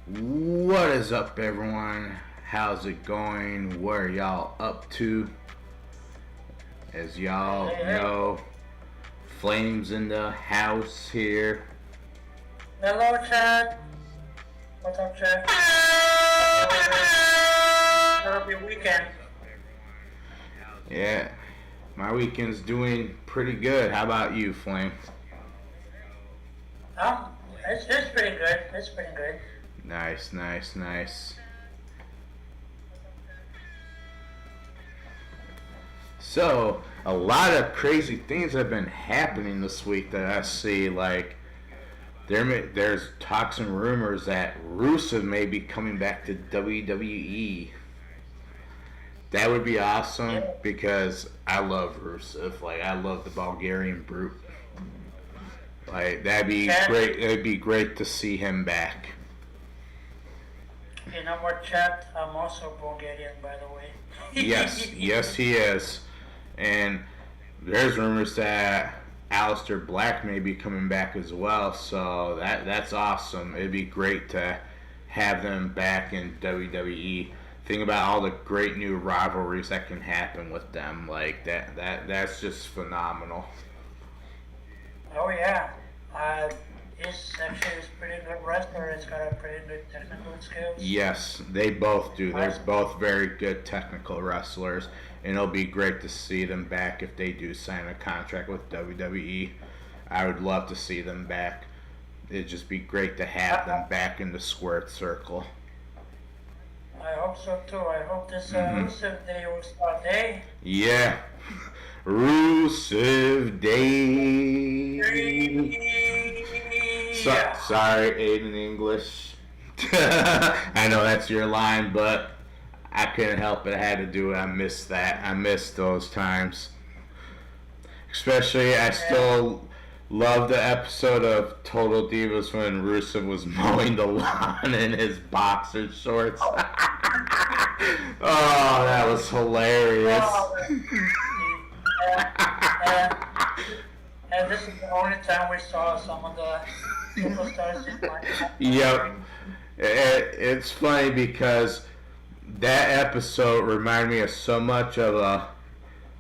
What is up, everyone? How's it going? What are y'all up to? As y'all know, Flames in the house here. Hello, chat. What's up, chat? How's your weekend? Yeah, my weekend's doing pretty good. How about you, Flame? It's pretty good. It's pretty good. Nice. So, a lot of crazy things have been happening this week that I see. Like, there's talks and rumors that Rusev may be coming back to WWE. That would be awesome because I love Rusev. Like, I love the Bulgarian Brute. Like, that'd be great. It'd be great to see him back. You know what, chat? I'm also Bulgarian, by the way. Yes, he is. And there's rumors that Aleister Black may be coming back as well. So that's awesome. It'd be great to have them back in WWE. Think about all the great new rivalries that can happen with them. Like that's just phenomenal. Oh yeah. He's actually a pretty good wrestler. He's got a pretty good technical skills. Yes, they both do. They're both very good technical wrestlers, and it'll be great to see them back if they do sign a contract with WWE. I would love to see them back. It'd just be great to have them back in the squared circle. I hope so too. I hope this Rusev Day will start. Day. Yeah, Rusev Day. Sorry, Aiden English. I know that's your line, but I couldn't help it. I had to do it. I missed that. I missed those times. Especially, I still love the episode of Total Divas when Rusev was mowing the lawn in his boxer shorts. Oh, that was hilarious. And this is the only time we saw some of the superstars just like that. Yep. It's funny because that episode reminded me of so much of a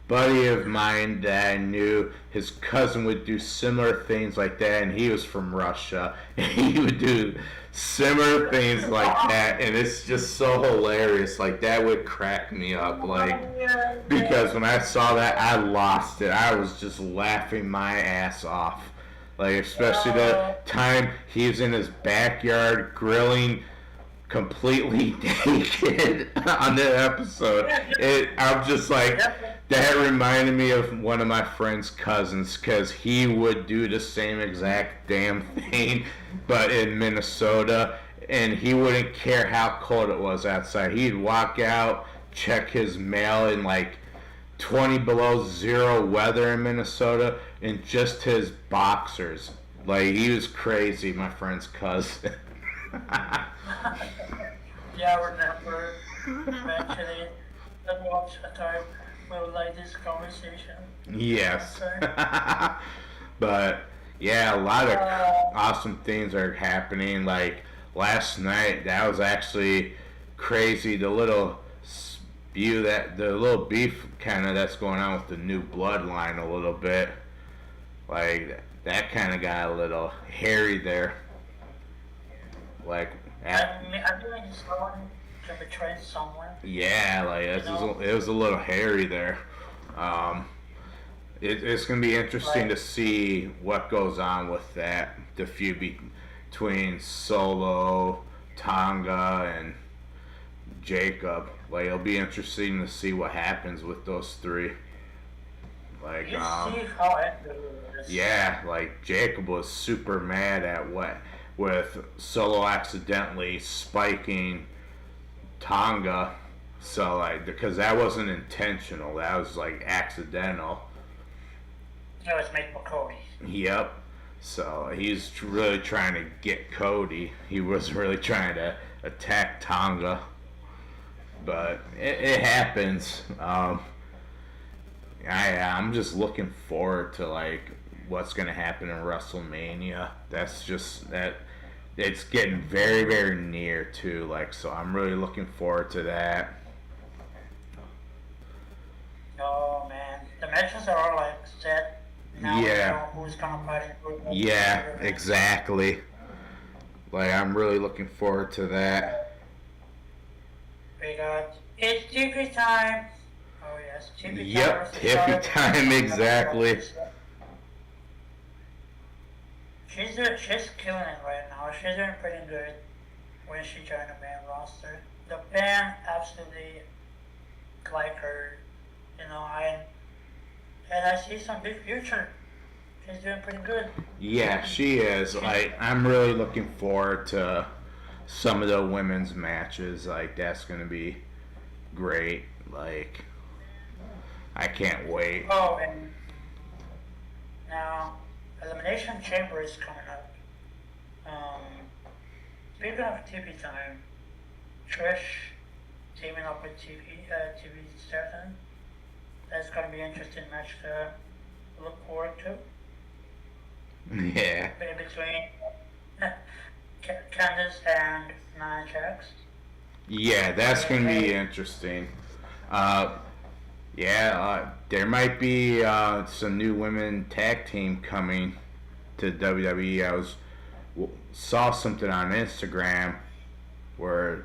buddy of mine that I knew. His cousin would do similar things like that, and he was from Russia, and he would do similar things like that, and it's just so hilarious. Like, that would crack me up, like, because when I saw that, I lost it. I was just laughing my ass off. Like, especially the time he was in his backyard grilling completely naked on the episode. I'm just like, that reminded me of one of my friend's cousins, because he would do the same exact damn thing, but in Minnesota, and he wouldn't care how cold it was outside. He'd walk out, check his mail in like 20 below zero weather in Minnesota in just his boxers. Like, he was crazy, my friend's cousin. Yeah, I remember actually that was a time we would like this conversation. Yes. But yeah, a lot of awesome things are happening. Like last night, that was actually crazy. The little beef kind of that's going on with the new bloodline a little bit. Like that kind of got a little hairy there. Like. I think he's going to betray someone. Yeah, like it was a little hairy there. It's going to be interesting to see what goes on with that, the feud between Solo, Tonga, and Jacob. Like, it'll be interesting to see what happens with those three. Like, see how it is. Yeah, like Jacob was super mad at with Solo accidentally spiking Tonga, so like because that wasn't intentional, that was like accidental. It was made for Cody. Yep. So he's really trying to get Cody. He was really trying to attack Tonga, but it happens. I'm just looking forward to like what's gonna happen in WrestleMania. That's just it's getting very, very near too. Like, so I'm really looking forward to that. Oh man, the matches are all like set. Now we Yeah, know who's gonna fight in who. yeah, exactly. Like, I'm really looking forward to that. We got it's GP time. Oh yes, GP time. Yep, Tiffy time, exactly. She's killing it right now. She's doing pretty good when she joined the main roster. The band absolutely like her, you know. And I see some big future. She's doing pretty good. Yeah, she is. Like, I'm really looking forward to some of the women's matches. Like, that's gonna be great. Like, I can't wait. Oh, and now Elimination Chamber is coming up. Speaking of TV time, Trish teaming up with TV7. That's going to be an interesting match to look forward to. Yeah. Between Candice and Nia Jax. Yeah, that's gonna be interesting. There might be some new women tag team coming to WWE. Saw something on Instagram where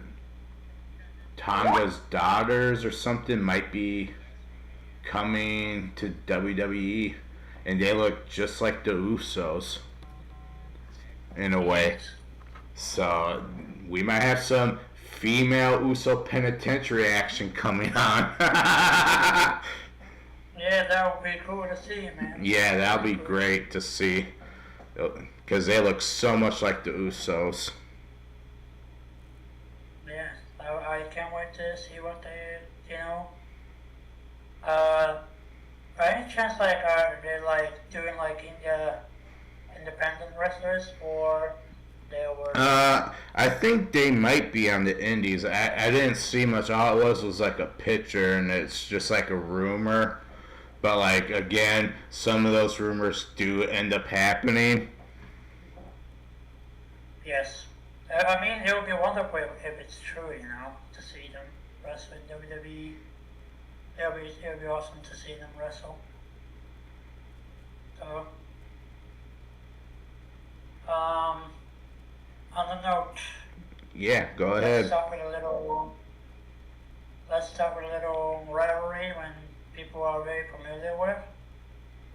Tonga's daughters or something might be coming to WWE, and they look just like the Usos in a way. So we might have some female Uso penitentiary action coming on. Yeah, that would be cool to see, man. Yeah, that'll be great to see, because they look so much like the Usos. Yeah, I can't wait to see what they, by any chance, like, are they, like, doing, like, independent wrestlers, or they were... I think they might be on the indies. I didn't see much. All it was like a picture, and it's just like a rumor. But, like, again, some of those rumors do end up happening. Yes. I mean, it would be wonderful if it's true, to see them wrestle in WWE. It would be awesome to see them wrestle. So, on the note, Yeah, go let's ahead. start with a little rivalry when people are very familiar with,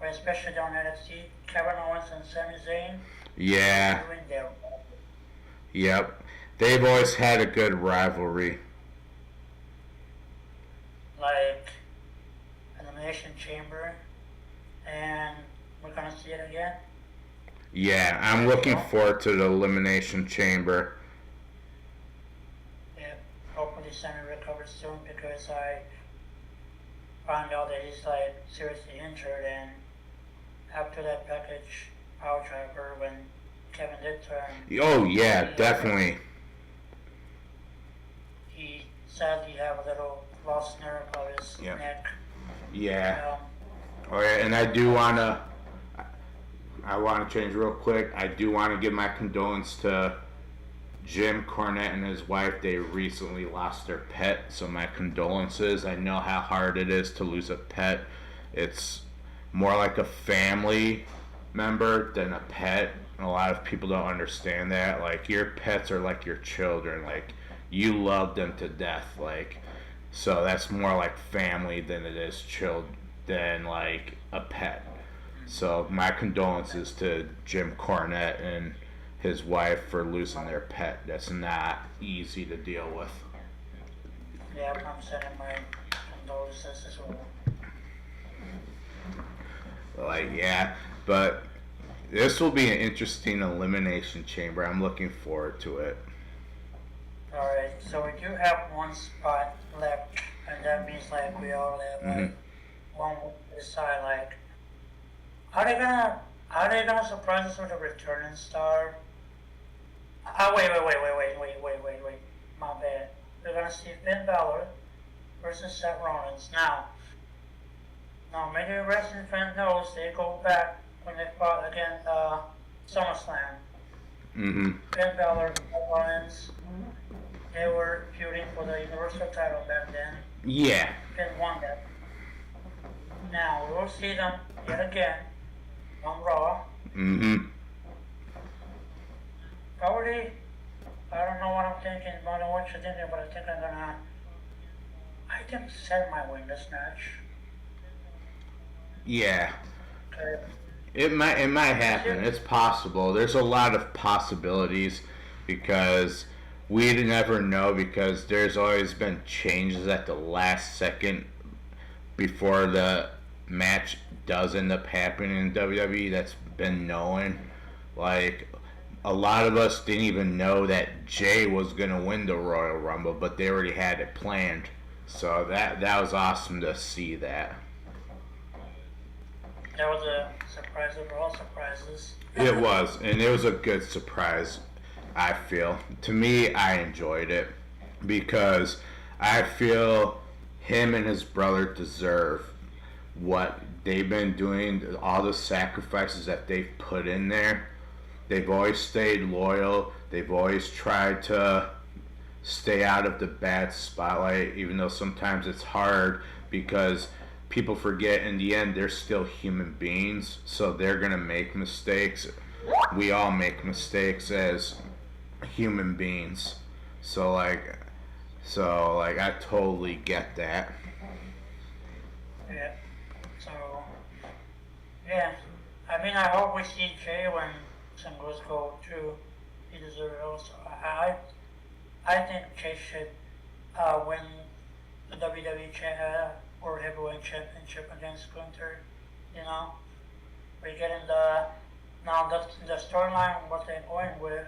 especially on NXT, Kevin Owens and Sami Zayn. Yeah, Doing their yep. They've always had a good rivalry. like Elimination Chamber, and we're gonna see it again. Yeah, I'm looking forward to the Elimination Chamber. Yeah, hopefully Sammy recovers soon because I found out that he's like seriously injured, and after that package power driver when Kevin did turn, Oh, yeah, definitely. he sadly have a little lost nerve of his Yeah. neck. Yeah. Oh, yeah, and I want to change real quick. I do want to give my condolence to Jim Cornette and his wife. They recently lost their pet, so my condolences. I know how hard it is to lose a pet. It's more like a family member than a pet. And a lot of people don't understand that. Like, your pets are like your children. Like, you love them to death. Like, so that's more like family than it is than like a pet. So my condolences to Jim Cornette and his wife for losing their pet. That's not easy to deal with. Yeah, I'm sending my condolences as well. Like, yeah, but this will be an interesting elimination chamber. I'm looking forward to it. Alright, so we do have one spot left, and that means like we all have like one to decide like are they gonna surprise us with a returning star? Wait. My bad. We're gonna see Finn Balor versus Seth Rollins. Now maybe the wrestling fan knows they go back when they fought against SummerSlam. Mm-hmm. Finn Balor, Rollins, they were feuding for the Universal title back then. Yeah. Finn won that. Now we'll see them yet again on Raw. Mm-hmm. Probably, I don't know what I'm thinking, I don't know what you're thinking, but I think Seth might win this match. Yeah. Okay. It might happen. It's possible. There's a lot of possibilities because we never know, because there's always been changes at the last second before the match does end up happening in WWE. That's been known. Like, a lot of us didn't even know that Jay was gonna win the Royal Rumble, but they already had it planned. So that was awesome to see that. That was a surprise of all surprises. It was, and it was a good surprise, I feel. To me, I enjoyed it because I feel him and his brother deserve what they've been doing, all the sacrifices that they've put in there. They've always stayed loyal. They've always tried to stay out of the bad spotlight, even though sometimes it's hard because people forget in the end they're still human beings, so they're gonna make mistakes. We all make mistakes as human beings. So like I totally get that. Yeah. So, yeah. I mean, I hope we see Jay when some goes go too. He deserves it also. I think Jay should win the WWE World Heavyweight Championship against Gunther. You know, we're getting now the storyline. What they're going with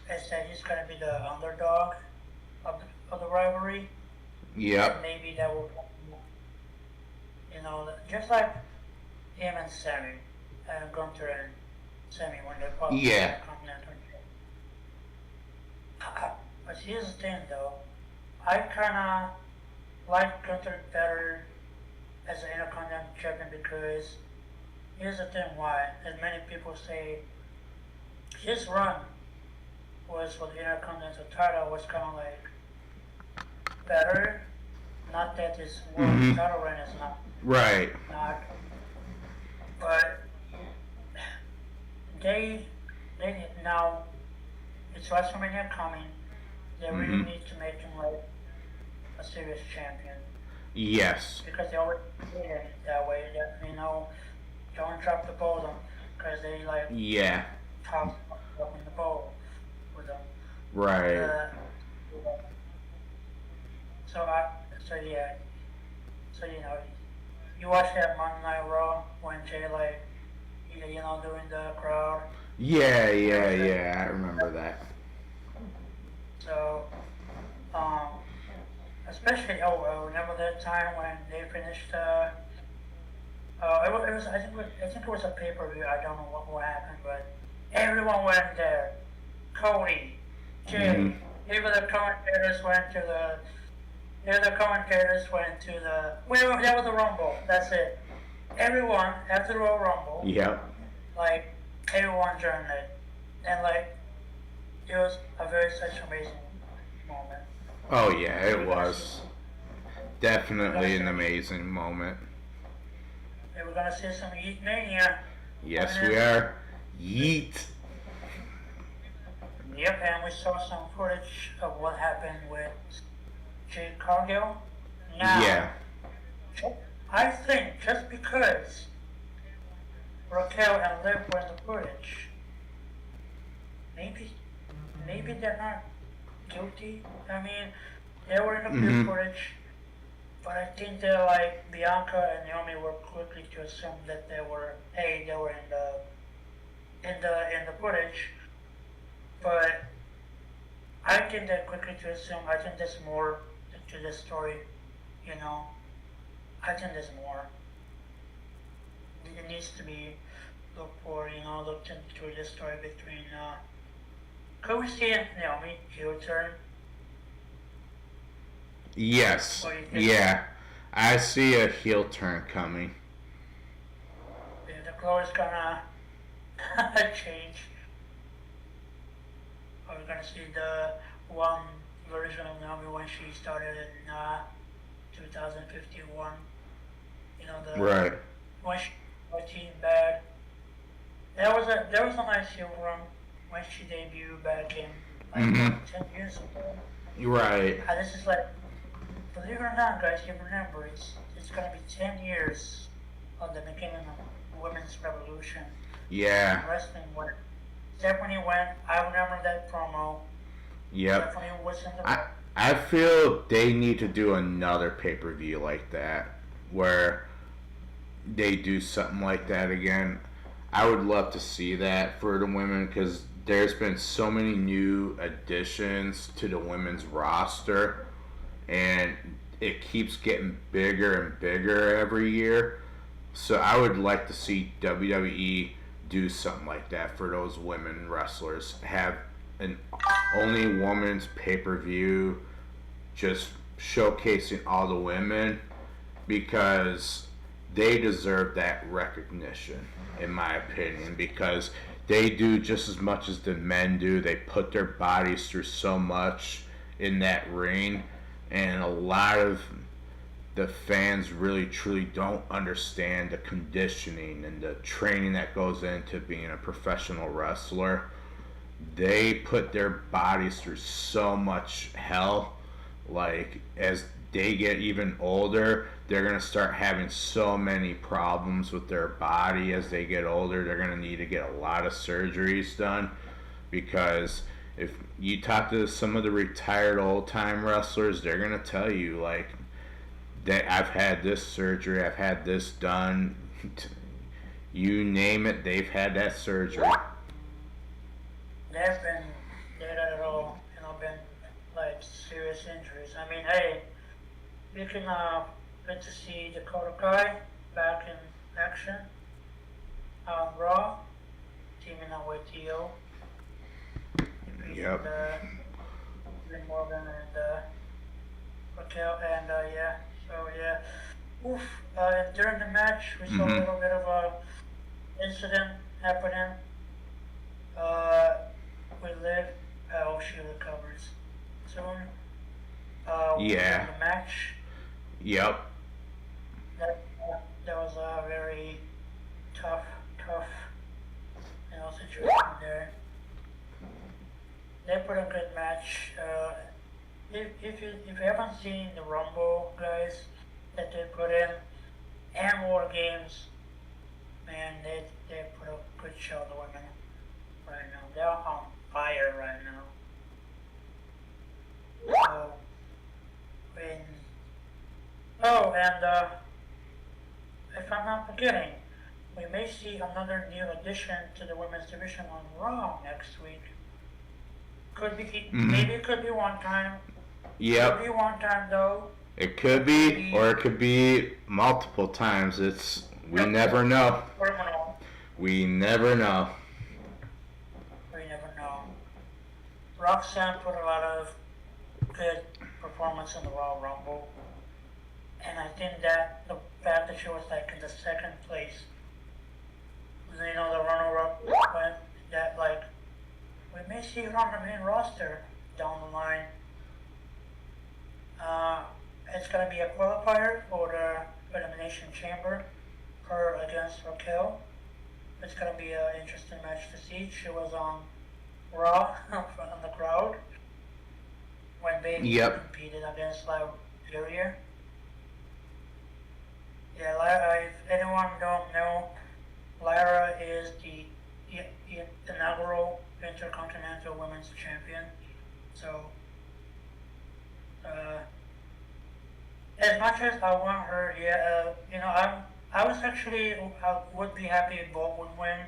is that he's gonna be the underdog of the rivalry. Yep. And maybe that will, just like him and Sammy, Gunther and Sammy when they fought Yeah. the Continental. But here's the thing though, I kinda like Gunther better as an Intercontinental Champion because here's the thing why, as many people say, his run was for the Intercontinental title was kinda like better. Not that his world title run is Right. not, but they now it's WrestleMania coming. They really need to make him like a serious champion Yes. because they always did it that way. That don't drop the ball because they like Yeah. top up in the bowl with them. Right. So yeah. So you watch that Monday Night Raw when Jay doing the crowd. Yeah. I remember that. So, especially remember that time when they finished it was I think it was a pay-per-view. I don't know what happened, but everyone went there. Cody, Jay, even the commentators went to the. Well, that was the Rumble. That's it. Everyone after the Royal Rumble. Yep. Like everyone joined it, and like it was a very such amazing moment. Oh yeah, it was definitely an amazing moment. And we're gonna see some Heat Mania. Yes, we are. Yeet. Yep, and we saw some footage of what happened with Jade Cargill. Now, Yeah. I think just because Raquel and Liv were in the footage, maybe they're not guilty. I mean, they were in the footage, but I think they're like Bianca and Naomi were quickly to assume that they were in the footage. But I think they're quickly to assume. I think there's more to this story. I think there's more. It needs to be looked into this story between. Could we see Naomi heel turn? Yes. Yeah. I see a heel turn coming. The glory's gonna change. Are we gonna see the one version of Naomi when she started in 2051? You know, the Right. when she was Team Bad. There was a nice heel run when she debuted back in like Mm-hmm. 10 years ago. Right. And this is like, believe it or not, guys, you remember it's gonna be 10 years of the beginning of women's revolution Yeah. in wrestling. When Stephanie went, I remember that promo. Yep. Stephanie was in the I feel they need to do another pay-per-view like that where they do something like that again. I would love to see that for the women because there's been so many new additions to the women's roster and it keeps getting bigger and bigger every year. So I would like to see WWE do something like that for those women wrestlers. Have an only women's pay-per-view just showcasing all the women because they deserve that recognition in my opinion because they do just as much as the men do. They put their bodies through so much in that ring and a lot of the fans really truly don't understand the conditioning and the training that goes into being a professional wrestler. They put their bodies through so much hell. Like, as they get even older, they're going to start having so many problems with their body as they get older. They're going to need to get a lot of surgeries done because if you talk to some of the retired old time wrestlers, they're going to tell you, like, that I've had this surgery, I've had this done. You name it, they've had that surgery. They've been dead at all, been like serious injuries. I mean, hey, you can get to see Dakota Kai back in action on Raw, teaming up with Io. Yep. Morgan and Raquel, and yeah, so yeah. Oof. During the match, we saw a little bit of a incident happening. We live. I hope she recovers soon. Yeah. The match. Yep. That was a very tough, situation there. They put a good match. If you haven't seen the Rumble, guys, that they put in, and War Games, man, they put a good show on the women right now. They're on fire right now. So, and if I'm not forgetting, we may see another new addition to the women's division on Raw next week. Could be, maybe it could be one time. Yep. Could be one time though. It could be, or it could be multiple times. We never know. We never know. We never know. Roxanne put a lot of good performance in the Royal Rumble, and I think that the fact that she was like in the second place, the runner-up went that like we may see her on the main roster down the line. It's gonna be a qualifier for the Elimination Chamber, her against Raquel. It's gonna be an interesting match to see. She was on Raw on the crowd when Baby competed against Lyra. Yeah, Lyra, if anyone don't know, Lyra is the inaugural Intercontinental Women's Champion. So, as much as I want her, I was actually, I would be happy if both would win.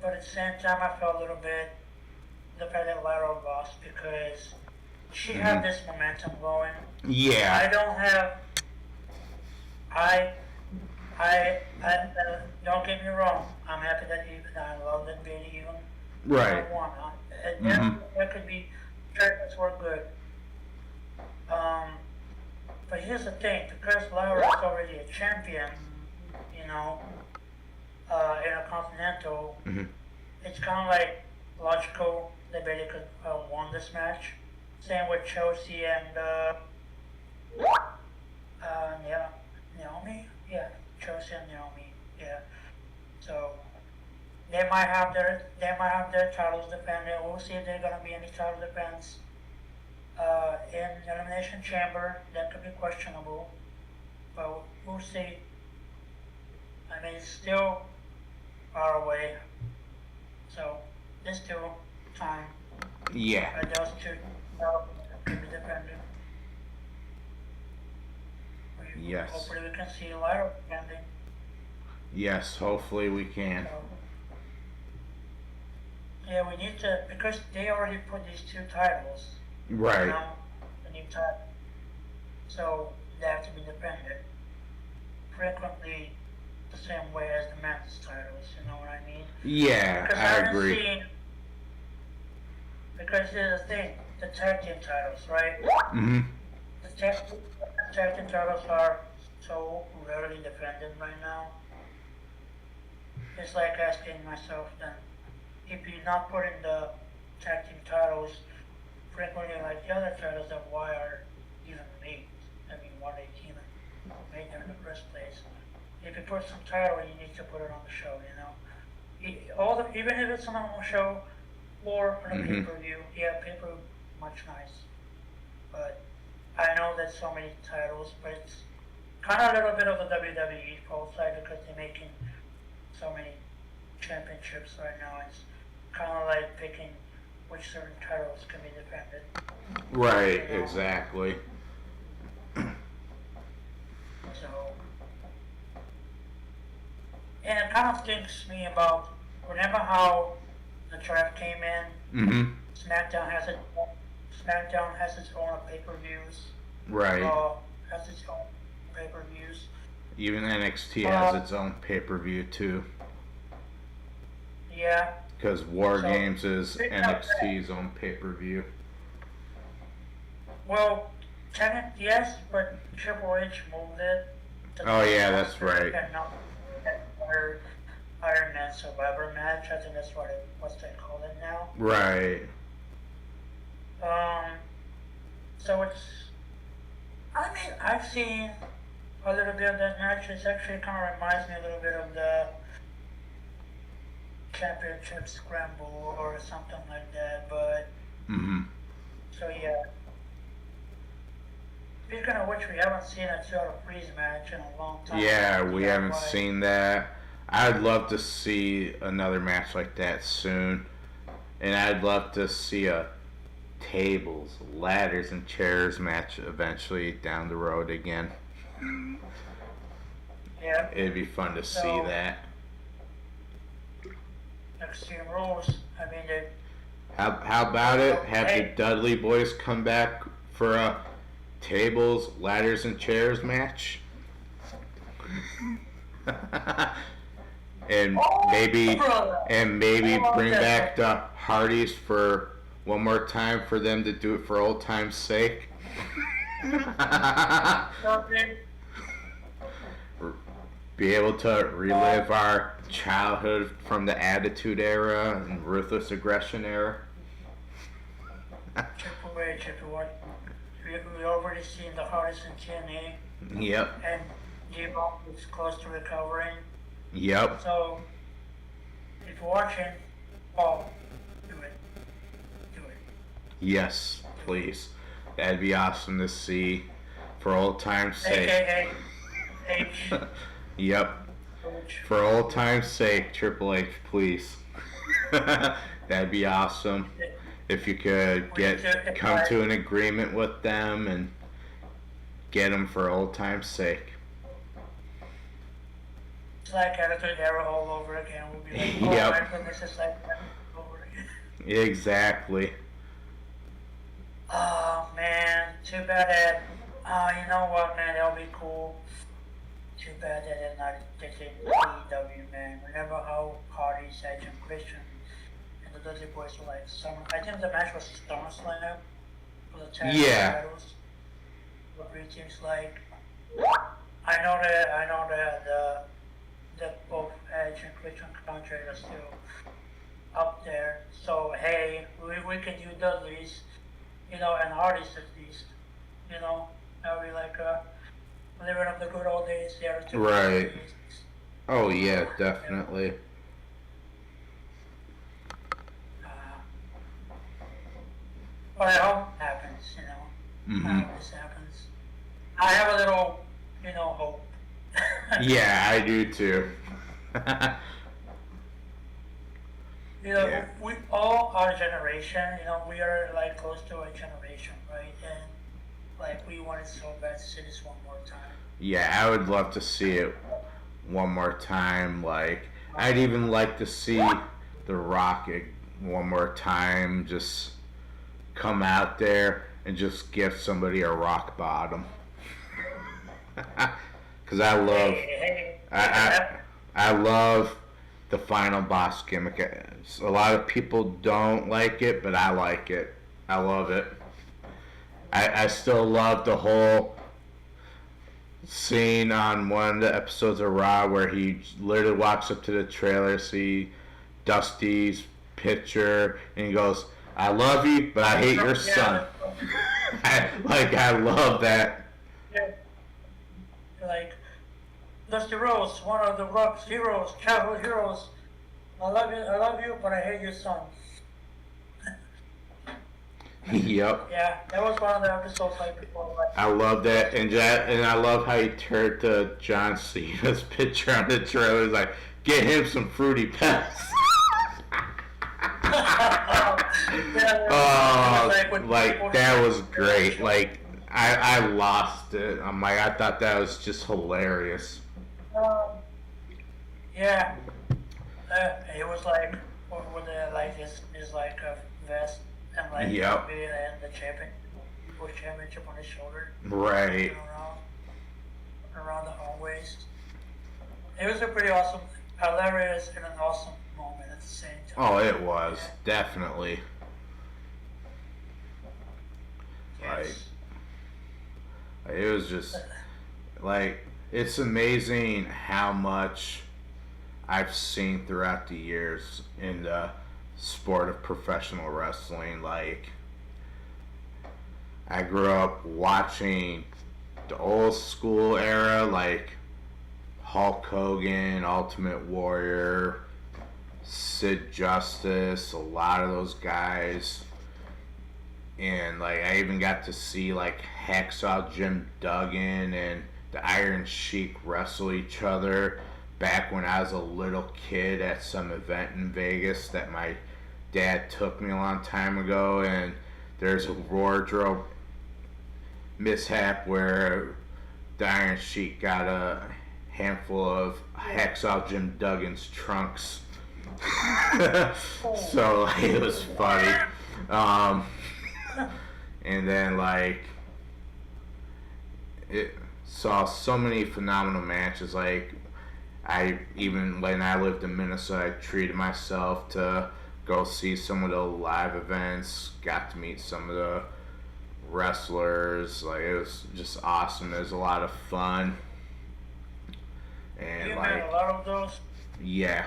But at the same time, I felt a little bit the fact that Lyra lost because she had this momentum going. Yeah. I don't have. I don't get me wrong. I'm happy that I love that being even. Right. I won. That could be tournaments were good. But here's the thing, because Lyra is already a champion, Intercontinental, it's kind of like logical that Bailey could won this match. Same with Chelsea and yeah, Naomi. Yeah, Chelsea and Naomi. Yeah. So they might have their titles defended. We'll see if there's gonna be any title defense in Elimination Chamber. That could be questionable, but we'll see. I mean, it's still far away, so there's still time. Yeah. Those two could be defended. Yes. Hopefully we can see Lyra defending. Yes, hopefully we can. So, yeah, we need to, because they already put these two titles. Right. You know, the new title. So they have to be defended. Frequently the same way as the men's titles, you know what I mean? Yeah, Because I agree. Because here's the thing, the tag team titles, right? Mm-hmm. The tag team titles are so rarely defended right now. It's like asking myself then, if you're not putting the tag team titles frequently like the other titles, then why are even made? I mean, why are they even made them in the first place? If you put some title, you need to put it on the show, you know? Even if it's on a show or on a pay-per-view, yeah, pay-per-view, much nice. But I know there's so many titles, but it's kind of a little bit of the WWE fault side because they're making so many championships right now. It's kind of like picking which certain titles can be defended. Right, You know? exactly. So, and it kind of thinks me about, remember how the draft came in? Mm-hmm. SmackDown has its own pay-per-views. Right. Raw has its own pay-per-views. Even NXT has its own pay-per-view too. Yeah. Because War So, Games is speaking of that- NXT's own pay-per-view. Well, technically yes, but Triple H moved it. To Oh, the yeah, that's right. And not Iron Man Survivor match. I think that's what they call it now. Right. So it's, I mean, I've seen a little bit of that match. It actually kind of reminds me a little bit of the Championship Scramble or something like that, but, Mm-hmm. so yeah. Speaking of which, we haven't seen a Total Freeze match in a long time. Yeah, we haven't Why- seen that. I'd love to see another match like that soon. And I'd love to see a tables, ladders, and chairs match eventually down the road again. Yeah, It'd be fun to see So- that. Extreme Rules. I mean, they, How about it? Have the Hey. Dudley boys come back for a tables, ladders, and chairs match? and maybe brother. bring back the Hardys for one more time for them to do it for old time's sake. Something. Be able to relive our childhood from the Attitude Era and Ruthless Aggression Era. Triple H, if you want. We already seen the hardest in TNA, Yep. and G-Bomb is close to recovering. Yep. So, if you're watching, oh, do it. Do it. Yes, please. That'd be awesome to see for old time's sake. AKA H. Yep. H. For old time's sake, Triple H, please. That'd be awesome. If you could come to an agreement with them and get them for old time's sake. It's like Attitude Era all over again. We'll be like, oh Yep. my goodness, it's like that all over again. Exactly. Oh man, too bad that, you know what man, that'll be cool. Too bad that they're not taking AEW, man. Remember how Hardy, Edge, and Christian and the Dudley Boys were like I think the match was SummerSlam for the tag Yeah. titles. What three teams like. I know that both Edge and Christian contract are still up there. So hey, we can do Dudley's, and artists at least, Are we like living up the good old days, the attitude Right. days. Oh yeah, definitely. Uh, but I hope it happens, I Mhm. hope this happens. I have a little, hope. Yeah, I do too. Yeah. We all our generation, we are like close to a generation, right? And like we wanted so bad to see this one more time. Yeah, I would love to see it one more time. Like, I'd even like to see The Rock one more time. Just come out there and just give somebody a rock bottom. Because I love, I love the final boss gimmick. A lot of people don't like it, but I like it. I love it. I still love the whole scene on one of the episodes of Raw where he literally walks up to the trailer, see Dusty's picture, and he goes, "I love you, but I hate your son." I love that. Yeah. Like Dusty Rhodes, one of the Rock's heroes, childhood heroes. I love you, but I hate your son. Yep. Yeah, that was one of the episodes like before. Like, I love that, and I love how he turned to John Cena's picture on the trailer. He's like, "Get him some fruity pebbles." Like that was great. Like I lost it. I'm like, I thought that was just hilarious. Yeah, it was like with the like his like vest and like Yep. and the championship on his shoulder. Right. Around the whole waist. It was a pretty awesome, hilarious, and an awesome moment at the same time. Oh, it was definitely. Yes. Like, it was just like, it's amazing how much I've seen throughout the years in the sport of professional wrestling. Like, I grew up watching the old school era, like Hulk Hogan, Ultimate Warrior, Sid Justice, a lot of those guys. And like, I even got to see like Hacksaw Jim Duggan and the Iron Sheik wrestle each other back when I was a little kid at some event in Vegas that my dad took me a long time ago. And there's a wardrobe mishap where the Iron Sheik got a handful of Hacksaw Jim Duggan's trunks. So like, it was funny. And then like, it saw so many phenomenal matches. Like, when I lived in Minnesota, I treated myself to go see some of the live events. Got to meet some of the wrestlers. Like, it was just awesome. It was a lot of fun. And You like, met a lot of those. yeah.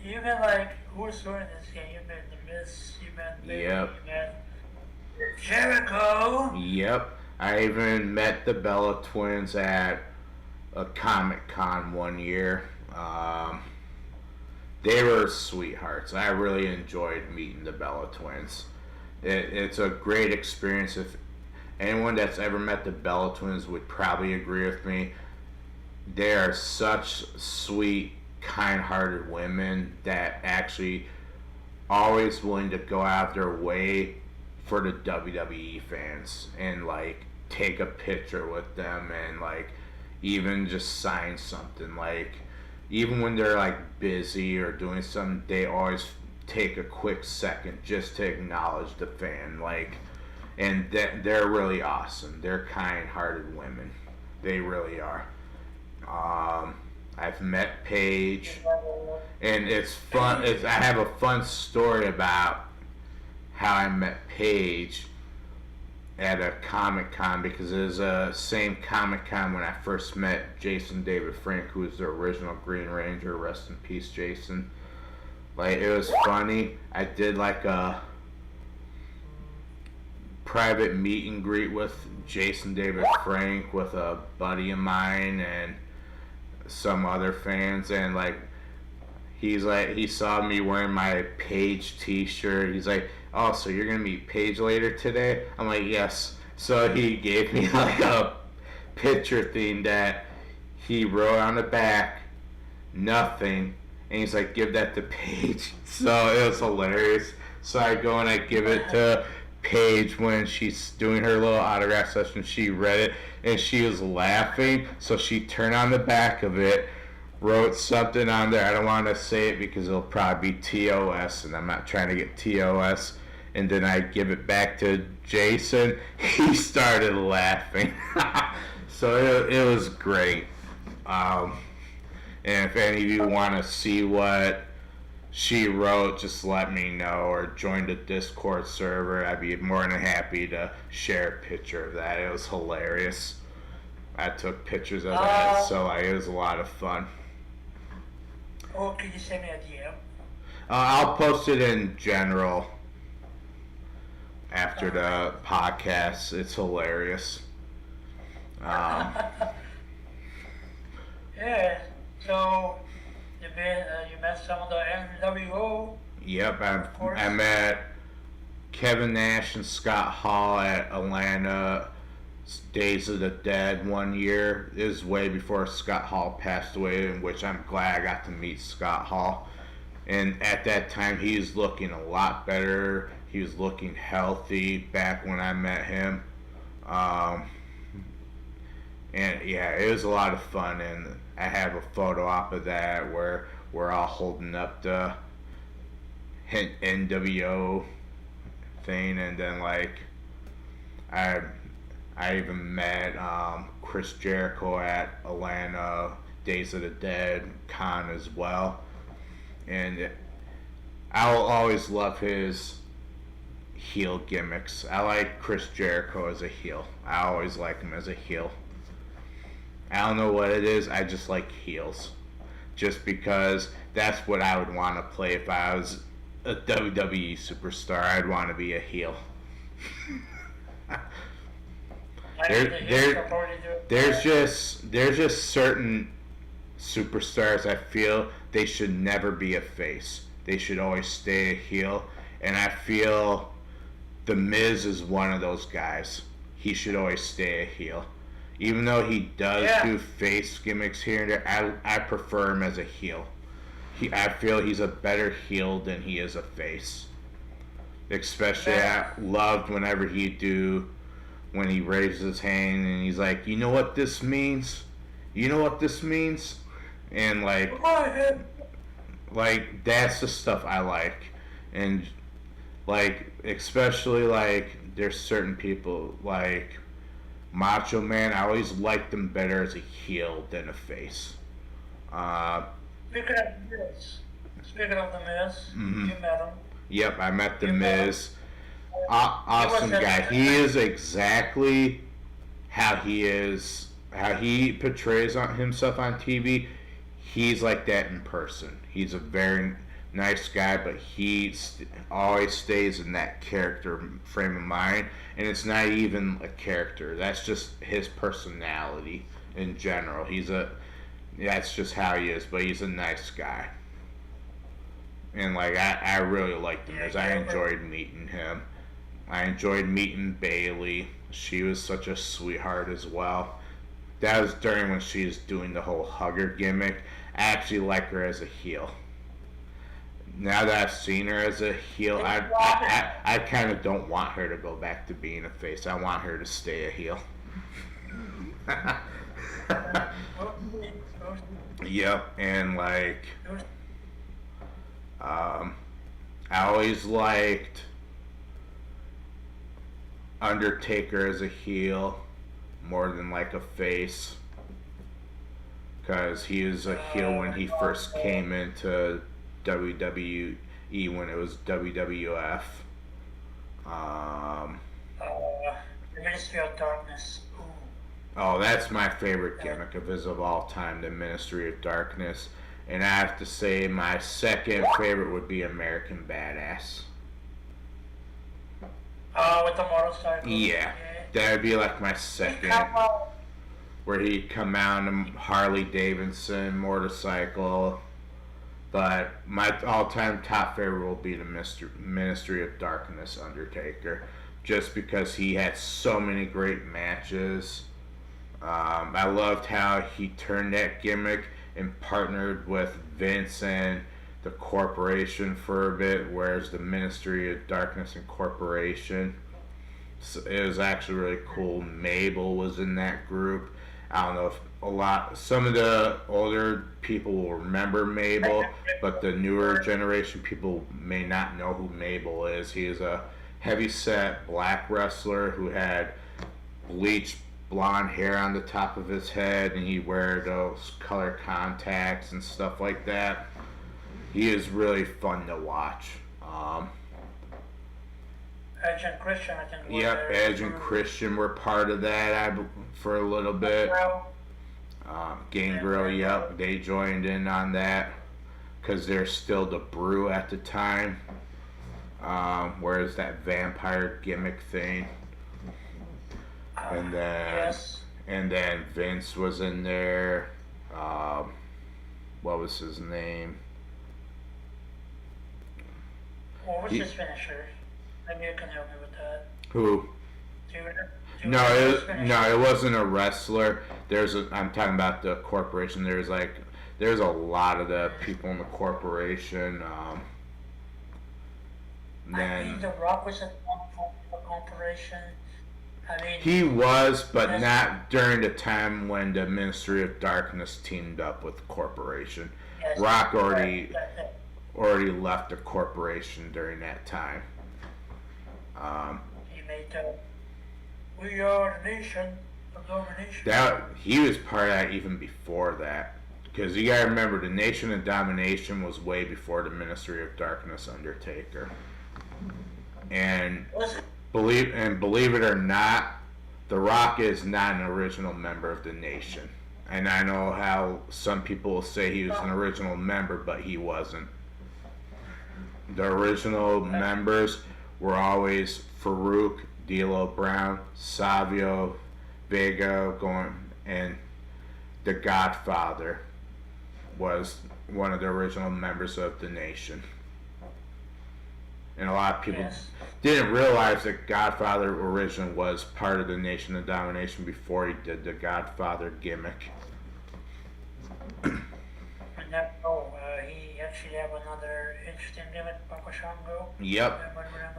You met like who's doing this game? You met The Miz. You met Bailey. Yep. You met Jericho. Yep. I even met the Bella Twins at a Comic-Con one year. They were sweethearts. I really enjoyed meeting the Bella Twins. It's a great experience. If anyone that's ever met the Bella Twins would probably agree with me. They are such sweet, kind-hearted women that actually always willing to go out their way for the WWE fans and like take a picture with them and like even just sign something. Like, even when they're like busy or doing something, they always take a quick second just to acknowledge the fan. Like, and they're really awesome. They're kind-hearted women. They really are. I've met Paige, and it's fun. I have a fun story about how I met Paige, at a Comic Con because it was the same Comic Con when I first met Jason David Frank, who was the original Green Ranger. Rest in peace, Jason. Like, it was funny. I did like a private meet and greet with Jason David Frank with a buddy of mine and some other fans, and like he saw me wearing my Paige t-shirt. He's like, "Oh, so you're gonna meet Paige later today?" I'm like, "Yes." So he gave me like a picture thing that he wrote on the back, nothing, and he's like, "Give that to Paige." So it was hilarious. So I go and I give it to Paige when she's doing her little autograph session. She read it and she was laughing, so she turned on the back of it, wrote something on there. I don't want to say it because it'll probably be TOS, and I'm not trying to get TOS. And then I give it back to Jason. He started laughing. So it was great. And if any of you want to see what she wrote, just let me know, or join the Discord server. I'd be more than happy to share a picture of that. It was hilarious. I took pictures of that, so it was a lot of fun. Oh, can you send me a DM? I'll post it in general after the podcast. It's hilarious. Yeah, so you met some of the NWO. Yep, I met Kevin Nash and Scott Hall at Atlanta Days of the Dead one year. It was way before Scott Hall passed away, in which I'm glad I got to meet Scott Hall. And at that time, he was looking a lot better. He was looking healthy back when I met him. And yeah, it was a lot of fun. And I have a photo op of that where we're all holding up the NWO thing. And then, like, I even met Chris Jericho at Atlanta Days of the Dead con as well. And I'll always love his heel gimmicks. I like Chris Jericho as a heel. I always like him as a heel. I don't know what it is. I just like heels. Just because that's what I would want to play if I was a WWE superstar. I'd want to be a heel. There's just certain superstars I feel they should never be a face. They should always stay a heel. And I feel The Miz is one of those guys. He should always stay a heel. Even though he does do face gimmicks here and there, I prefer him as a heel. I feel he's a better heel than he is a face. Especially, I loved whenever when he raises his hand and he's like, "You know what this means? You know what this means?" And like that's the stuff I like. And like, especially like, there's certain people like Macho Man. I always liked him better as a heel than a face. Speaking of the Miz, you met him. Yep, I met the Miz. Awesome guy. He is exactly how he is, how he portrays himself on TV. He's like that in person. He's a very nice guy, but he always stays in that character frame of mind. And it's not even a character. That's just his personality in general. That's just how he is, but he's a nice guy. And like, I really liked him because I enjoyed meeting him. I enjoyed meeting Bailey. She was such a sweetheart as well. That was during when she was doing the whole hugger gimmick. I actually like her as a heel. Now that I've seen her as a heel, I kind of don't want her to go back to being a face. I want her to stay a heel. Yep, and like, I always liked Undertaker as a heel more than like a face, because he was a heel when he first came into WWE when it was WWF. Ministry of Darkness. Ooh. Oh, that's my favorite gimmick of his of all time, the Ministry of Darkness. And I have to say, my second favorite would be American Badass. With the motorcycle. Yeah, that would be like my second. Where he'd come out in a Harley Davidson motorcycle. But my all-time top favorite will be the Ministry of Darkness Undertaker. Just because he had so many great matches. I loved how he turned that gimmick and partnered with Vince and the corporation for a bit, whereas the Ministry of Darkness and Corporation. So it was actually really cool. Mabel was in that group. I don't know if some of the older people will remember Mabel, but the newer generation people may not know who Mabel is. He is a heavyset black wrestler who had bleached blonde hair on the top of his head, and he wear those color contacts and stuff like that. He is really fun to watch. Edge and Christian, I think. Yep, Edge and Christian were part of that for a little bit. Gangrel, yep, they joined in on that because they're still the Brew at the time. Whereas that vampire gimmick thing. And then Vince was in there. What was his name? What was his finisher? Maybe you can help me with that. Who? No, it wasn't a wrestler. I'm talking about the corporation. There's a lot of the people in the corporation. I mean, The Rock was a corporation. I mean, he was, but not during the time when the Ministry of Darkness teamed up with the corporation. Yes, Rock already left the corporation during that time. He made We Are the Nation of Domination. He was part of that even before that. Because you gotta remember, the Nation of Domination was way before the Ministry of Darkness Undertaker. And believe it or not, The Rock is not an original member of the Nation. And I know how some people will say he was an original member, but he wasn't. The original members were always Farouk, D'Lo Brown, Savio Vega, and the Godfather was one of the original members of the Nation. And a lot of people didn't realize that Godfather originally was part of the Nation of Domination before he did the Godfather gimmick. He actually have another interesting gimmick, Bakashango. Yep.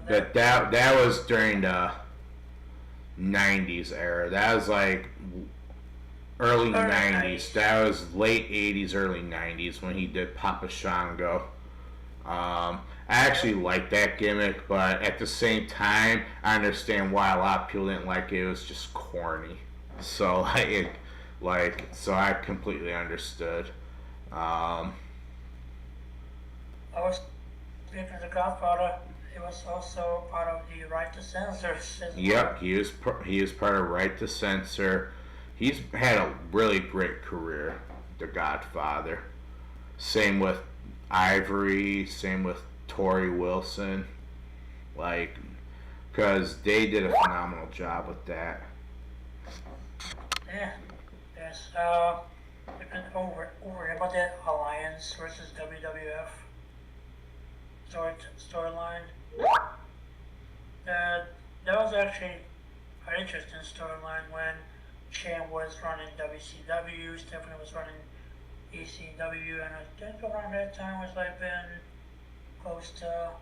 But that was during the 90s era. That was like early 90s. That was late 80s, early 90s when he did Papa Shango. I actually like that gimmick, but at the same time, I understand why a lot of people didn't like it. It was just corny. So so I completely understood. Speaking of the Godfather, he was also part of the Right to Censor system. Yep, he is part of Right to Censor. He's had a really great career, the Godfather. Same with Ivory, same with Tori Wilson. Because they did a phenomenal job with that. Yeah, yes. Over about that Alliance versus WWF storyline. That was actually an interesting storyline when Shane was running WCW, Stephanie was running ECW, and I think around that time was been close to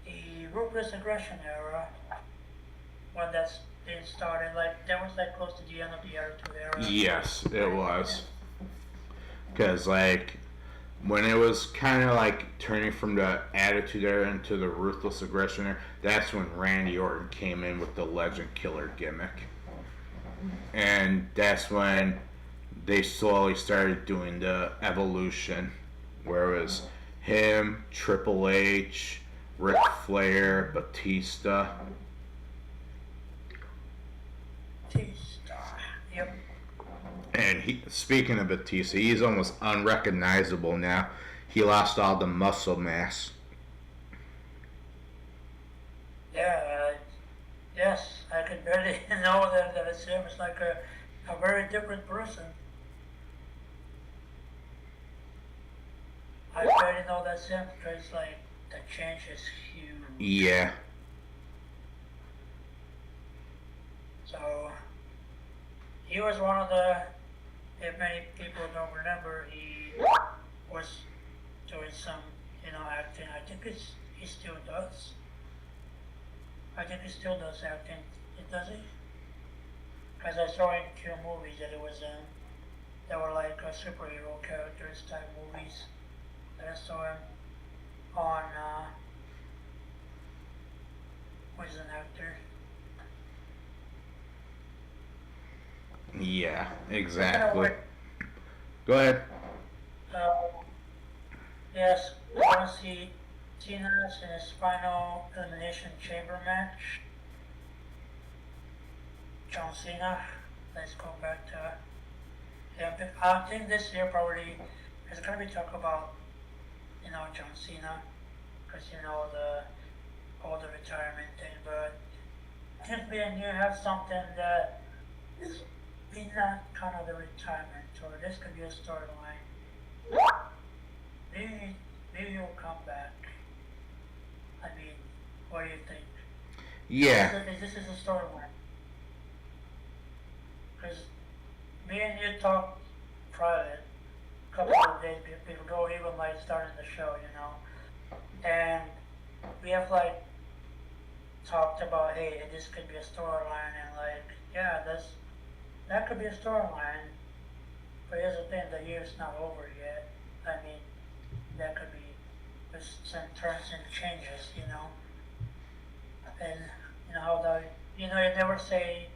the Ruthless Aggression era when that's been started. That was close to the end of the Attitude era. Yes, it was. Because when it was kind of turning from the Attitude Era into the Ruthless Aggression Era, that's when Randy Orton came in with the Legend Killer gimmick. And that's when they slowly started doing the evolution, where it was him, Triple H, Ric Flair, Batista. Batista. Yep. And speaking of Batista, he's almost unrecognizable now. He lost all the muscle mass. Yeah, yes, I could barely know that it's him. It's like a very different person. I barely know that's him because, like, the change is huge. Yeah. So, he was one of the, if many people don't remember, he was doing some, acting. I think he still does. I think he still does acting. Does he? Because I saw in two movies that it was they were like superhero characters type movies that I saw him on. Was an actor. Yeah, exactly. Go ahead. Yes, I want to see Cena's in his final Elimination Chamber match. John Cena. Let's go back to him. I think this year probably is going to be talk about, John Cena, because all the retirement thing. But I think we need to have something that is not kind of the retirement, or this could be a storyline. Maybe he'll come back. I mean, what do you think? Yeah. This is a storyline. Because me and you talked private a couple of days before even like starting the show, and we have like talked about, hey, this could be a storyline, and like, yeah, that could be a storyline. But here's the thing: the year's not over yet. I mean, that could be some turns and changes, and how you never say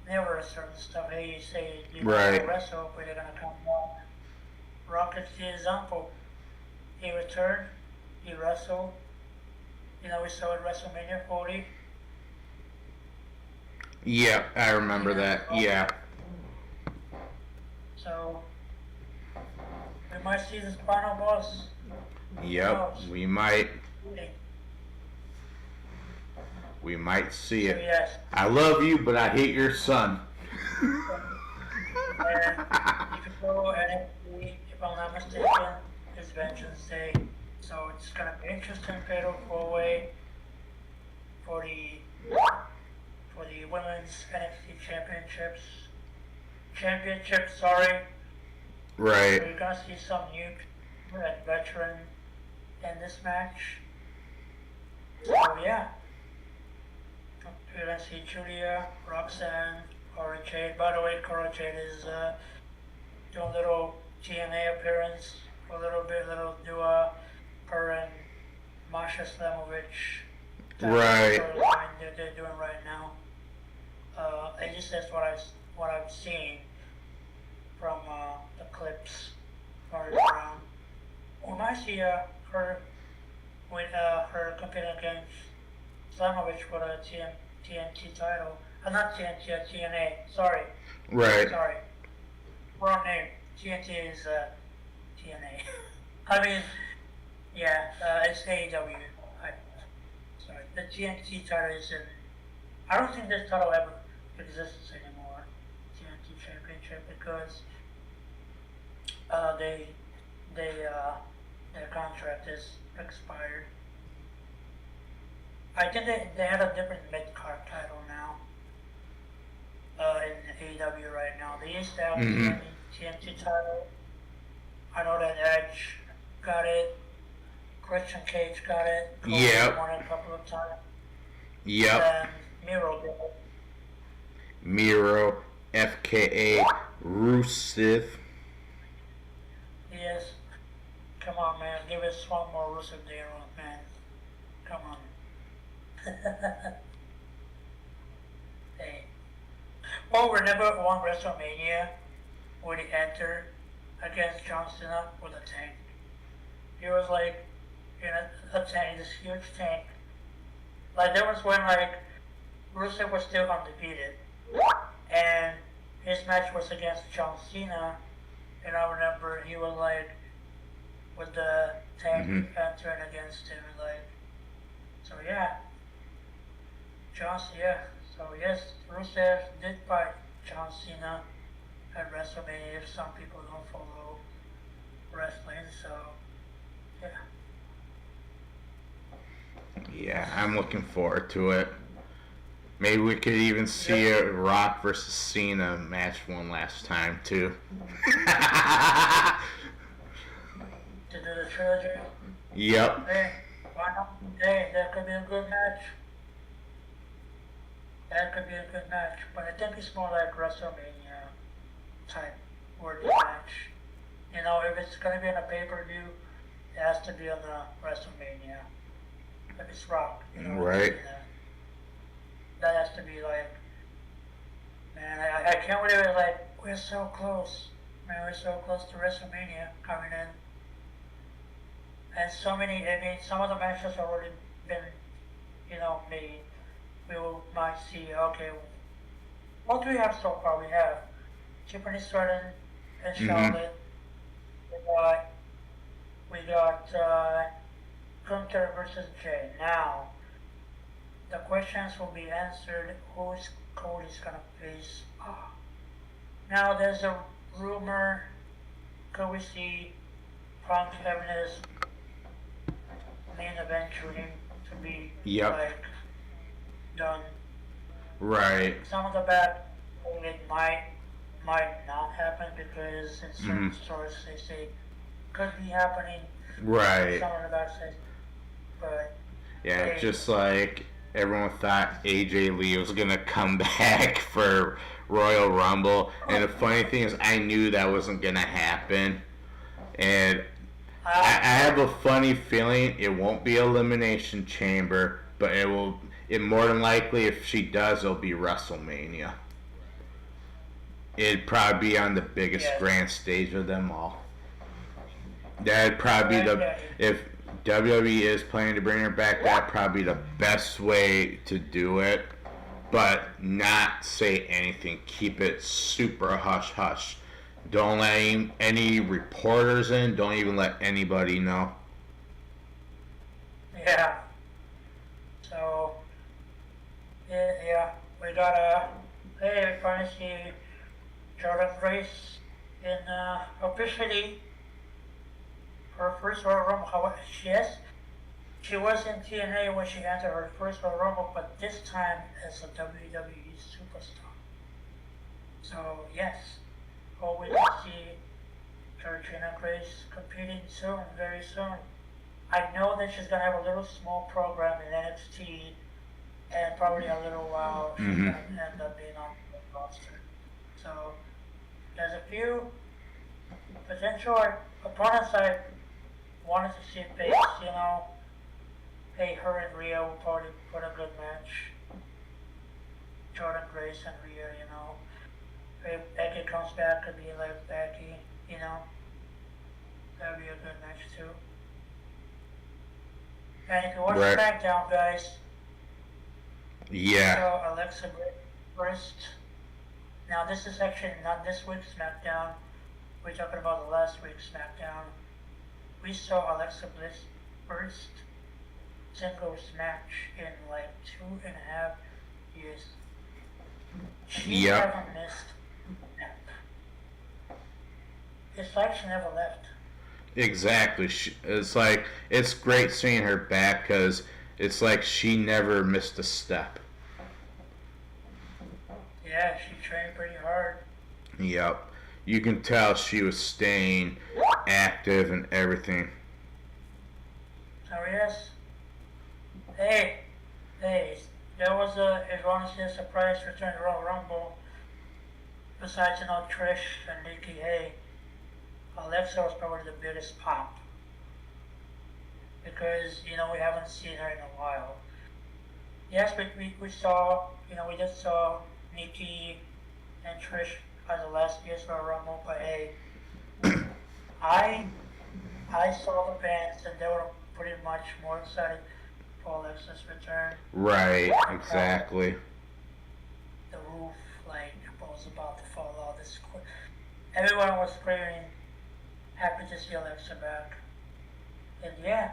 never certain stuff. Hey, you say you're right. gonna wrestle, but you're gonna come back. Rocket's the example. He returned, he wrestled. We saw at WrestleMania 40. Yeah, I remember that. Yeah. So we might see this final boss. Yep, we might. We might see it. Yes. I love you, but I hate your son. And you could go NXT, if I'm not mistaken, it's Vengeance Day. So it's gonna be interesting fatal 4-way for the women's NXT championship, sorry. Right. So you're gonna see some new veteran in this match. So yeah. You're gonna see Julia, Roxanne, Cora Jade. By the way, Cora Jade is doing a little GMA appearance for a little duo, her and Masha Slamovich. Right. They're doing right now. At least that's what I've seen from the clips going around. We might see her with her competing against Slamovich for the TNT title. Not TNT, TNA. Sorry. Right. Sorry. Wrong name. TNT is TNA. I mean, yeah, it's AEW. Sorry. The TNT title is in. I don't think this title ever exists anymore. TNT Championship, because their contract is expired. I think they have a different mid-card title now in AEW right now. They used to have the TNT title. I know that Edge got it. Christian Cage got it. Yep. Won it a couple of times. Yep. And Miro did it. Miro, FKA, Rusev. Yes. Come on, man. Give us one more Rusev Day on, man. Come on. Hey. Oh, remember one WrestleMania where he entered against John Cena with a tank? He was like in a tank, this huge tank. Like that was when like Rusev was still undefeated. and his match was against John Cena, and I remember he was like with the tag turn against him, like, so yeah, yeah. So yes, Rusev did fight John Cena at WrestleMania. If some people don't follow wrestling, so yeah. Yeah, I'm looking forward to it. Maybe we could even see a Rock versus Cena match one last time too. To do the trilogy. Yep. Hey, why not? Hey, that could be a good match. That could be a good match, but I think it's more like WrestleMania type worthy match. You know, if it's gonna be on a pay-per-view, it has to be on the WrestleMania. If it's Rock, you know. Right. That has to be like, man, I can't believe it. Like, we're so close. Man, we're so close to WrestleMania coming in. And so many, I mean, some of the matches have already been, you know, made. Might see, okay, what do we have so far? We have Tiffany Stratton and Charlotte. We got Gunther versus Jay. Now, the questions will be answered. Who's Cody's gonna face? Now, there's a rumor. Could we see Punk having his main event shooting to be like done? Right. Some of the bad it might not happen because in certain stories they say could be happening. Right. Some of the bad says, but yeah, just like everyone thought AJ Lee was gonna come back for Royal Rumble, and the funny thing is, I knew that wasn't gonna happen, and I have a funny feeling it won't be Elimination Chamber, but it will. It more than likely, if she does, it'll be WrestleMania. It'd probably be on the biggest grand stage of them all. That'd probably be if WWE is planning to bring her back, that'd probably be the best way to do it. But not say anything. Keep it super hush hush. Don't let any reporters in. Don't even let anybody know. Yeah. So, yeah, we got hey, we finally see Jordan Grace in officially her first Royal Rumble. However, she was in TNA when she entered her first Royal Rumble, but this time as a WWE superstar. So yes, hope we can see Georgina Grace competing soon, very soon. I know that she's gonna have a little small program in NXT, and probably a little while she's gonna end up being on the roster. So there's a few potential opponents I wanted to see face. You know, hey, her and Rhea will probably put a good match. Jordan Grace and Rhea, you know. If Becky comes back, could be like Becky, you know. That'd be a good match too. And if you watch SmackDown, guys, so Alexa Bliss first. Now this is actually not this week's SmackDown. We're talking about the last week's SmackDown. We saw Alexa Bliss first singles match in like 2.5 years. She never missed. It's like she never left. Exactly. It's like, it's great seeing her back because it's like she never missed a step. Yeah, she trained pretty hard. Yep. You can tell she was staying active and everything. So yes. Hey, there was if you want to see a surprise return to Royal Rumble, besides, you know, Trish and Nikki, hey, Alexa was probably the biggest pop. Because, you know, we haven't seen her in a while. Yes, we saw, you know, we just saw Nikki and Trish at the last year's Royal Rumble, but hey, I saw the fans and they were pretty much more excited for Alexa's return. Right, exactly. The roof, like, boom. was about to fall out. Everyone was screaming, happy to see Alexa back. And yeah,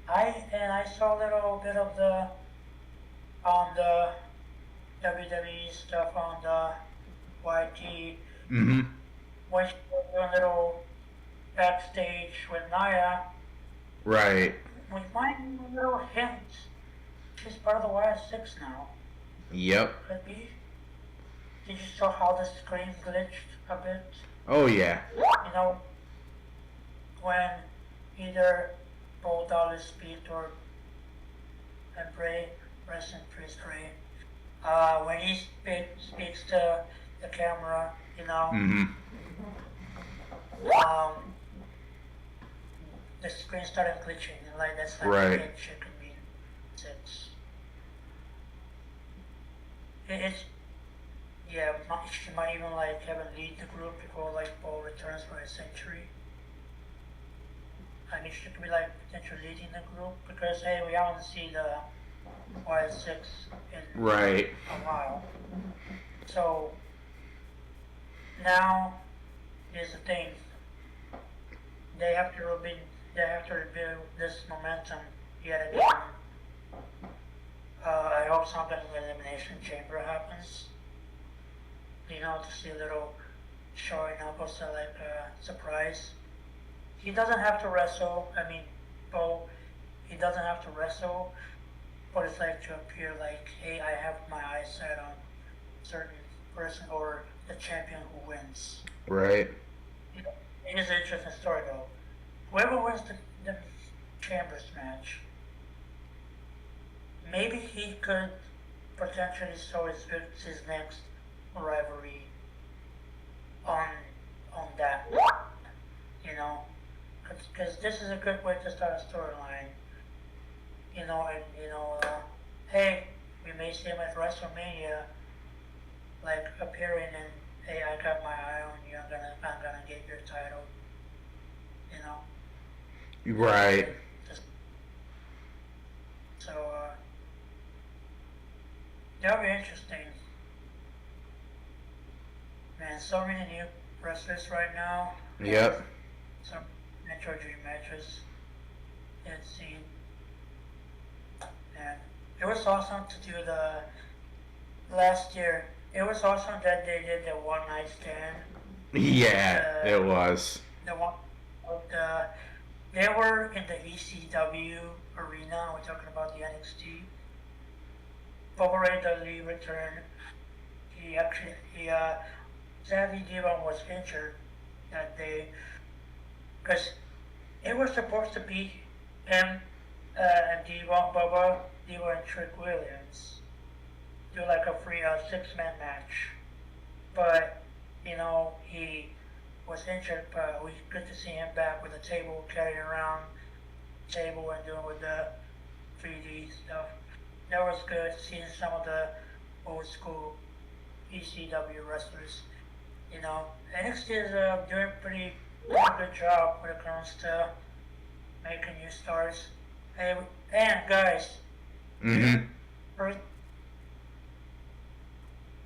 I saw a little bit of the on the WWE stuff on the YT Mm-hmm. when she was doing a little backstage with Naya. Right. We might need a little hint. She's part of the YS6 now. Yep. Could be. Did you saw how the screen glitched a bit? Oh, yeah. You know, when either Bo Dallas speaks or and Bray, rest in peace, Bray. When he speaks to the camera, you know, Mm-hmm. the screen started glitching, and like that's like Right. it should be. It's yeah. She might even like have a lead the group before like Bo returns for a century. I mean, she could be like potentially leading the group because hey, we haven't seen the YS6 in Right. a while. So now here's the thing. They have to rebuild this momentum yet again. I hope something in the Elimination Chamber happens. You know, to see a little showing up or so like a surprise. He doesn't have to wrestle. I mean, Bo, he doesn't have to wrestle, but it's like to appear like, hey, I have my eyes set on certain person or the champion who wins. Right. It is an interesting story though. Whoever wins the Chambers match, maybe he could potentially show his next rivalry on that, you know, because this is a good way to start a storyline, you know, and you know, hey, we may see him at WrestleMania, like appearing and hey, I got my eye on you, I'm gonna get your title, you know. Right. So, that'll be interesting. Man, so many new wrestlers right now. Yep. Some Metro Dream matches. Let's see. And it was awesome to do the last year. It was awesome that they did the one night stand. Yeah, it was. The one, they were in the ECW arena. We're talking about the NXT. Bubba Ray Dudley returned. Sadly, Devon was injured that day because it was supposed to be him and Devon, and Trick Williams do like a free 6-man match. But, you know, he was injured, but it was good to see him back with a table, carrying around table and doing with the 3D stuff. That was good, seeing some of the old school ECW wrestlers. You know, NXT is doing pretty good job when it comes to making new stars. Hey, and guys, Mm-hmm. first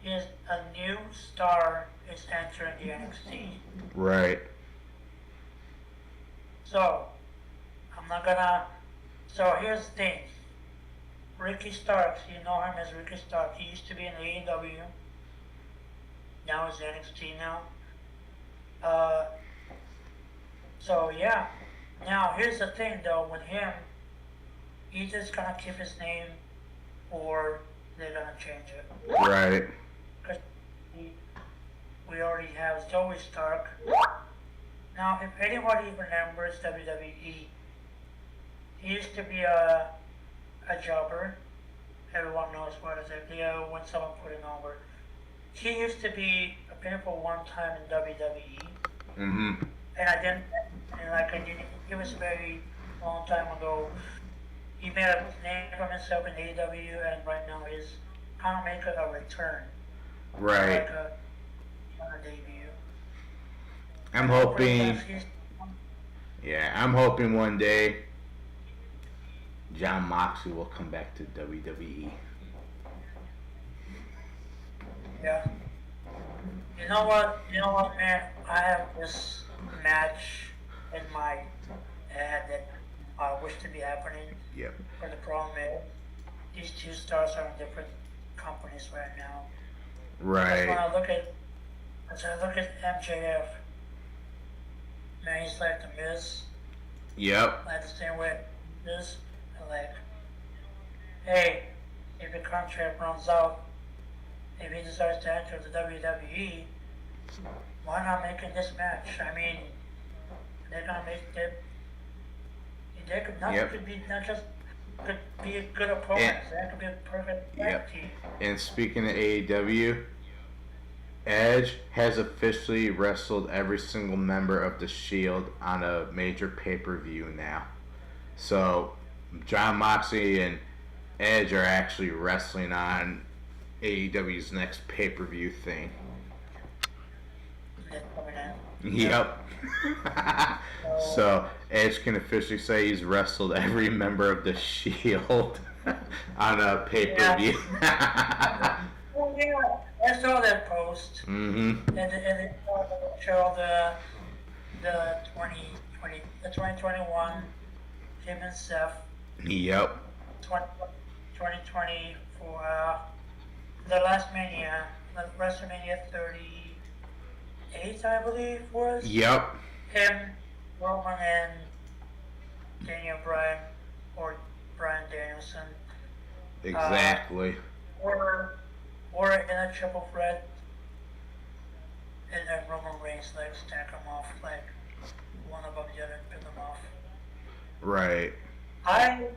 is a new star is entering the NXT. Right. So, I'm not gonna. So here's the thing. Ricky Starks, you know him as Ricky Starks. He used to be in AEW. Now he's NXT now. So yeah. Now here's the thing though, with him, he's just gonna keep his name or they're gonna change it. Right. Because we already have Zoe Stark. Now if anybody remembers WWE, he used to be a jobber. Everyone knows what is it. When someone put him over. He used to be a pinnacle one time in WWE. Mm-hmm. And I didn't, it was a very long time ago. He made a name for himself in AEW and right now he's kind of making a return. Right. Like a debut. I'm hoping. Yeah, I'm hoping one day John Moxley will come back to WWE. Yeah. You know what, man? I have this match in my head that I wish to be happening. Yep. But the problem is, these two stars are in different companies right now. That's when Right. as I look at MJF, man, he's like the Miz, Yep. like the same way Miz, and like, hey, if your contract runs out, if he decides to enter the WWE, why not making this match? I mean, they're gonna make they could not Yep. could be not just could be a good opponent. That could be a perfect tag Yep. team. And speaking of AEW, Edge has officially wrestled every single member of the Shield on a major pay-per-view now. So, John Moxley and Edge are actually wrestling on AEW's next pay-per-view thing. That's coming in. Yep. So, Edge can officially say he's wrestled every member of the Shield on a pay-per-view. Well, yeah, I saw that post, Mm-hmm. and they show the 2021 him and Seth Yep. 2020 for the last Mania, WrestleMania 38, I believe was Yep. him, Roman, and Daniel Bryan or Bryan Danielson, Exactly. or in a triple threat, and then Roman Reigns like stack them off like one above the other and pin them off. Right. I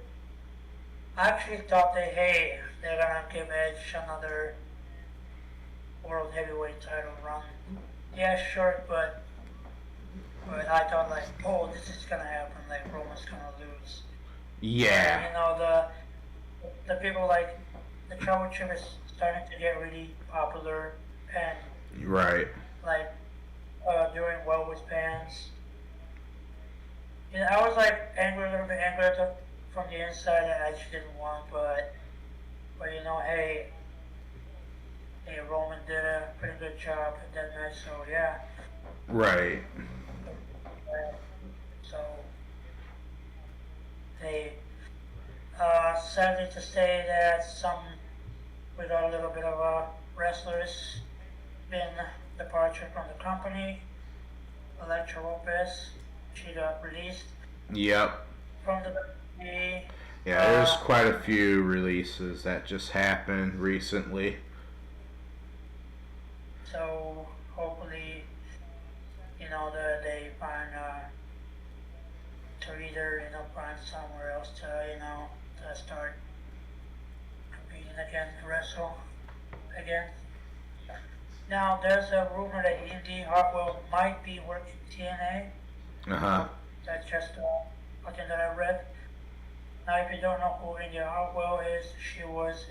actually thought they're gonna give Edge another world heavyweight title run. Yeah, sure, but I thought like, oh, this is gonna happen. Like Roman's gonna lose. Yeah. You know the people like the trouble chip is starting to get really popular and Right. like doing well with fans. You know, I was like angry, a little bit angry from the inside that I just didn't want, but you know, hey, Roman did a pretty good job that night, so yeah. Right. So they sadly to say that we got a little bit of wrestlers been departure from the company. Electra Lopez, she got released Yep. from the WWE. Yeah, there's quite a few releases that just happened recently. So hopefully, they find to either find somewhere else to start competing again, to wrestle again. Now there's a rumor that Indy Hartwell might be working TNA. Uh-huh. That's just something that I read. Now, if you don't know who Indy Hartwell is, she was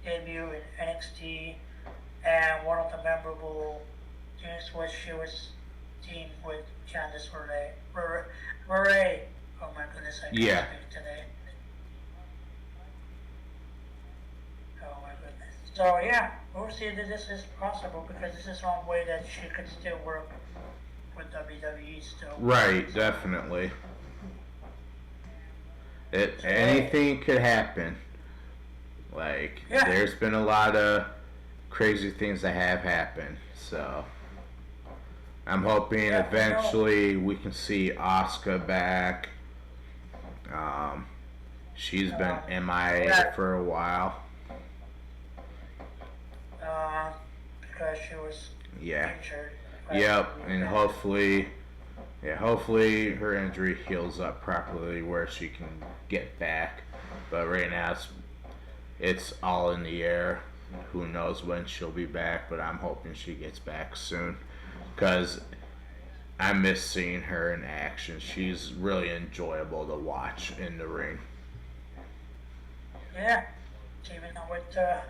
debut in NXT, and one of the memorable things was she was teamed with Candice LeRae. Oh my goodness, I can't Yeah. speak today. Oh my goodness. So yeah, we'll see that this is possible because this is one way that she could still work with WWE still. Right, definitely. Anything could happen. Like, Yeah. there's been a lot of crazy things that have happened. So, I'm hoping Yeah, eventually we can see Asuka back. She's been MIA yeah. for a while. Because she was Yeah. injured. Yep, and hopefully her injury heals up properly where she can get back. But right now it's all in the air. Who knows when she'll be back, but I'm hoping she gets back soon. Because I miss seeing her in action. She's really enjoyable to watch in the ring. Yeah. Even with the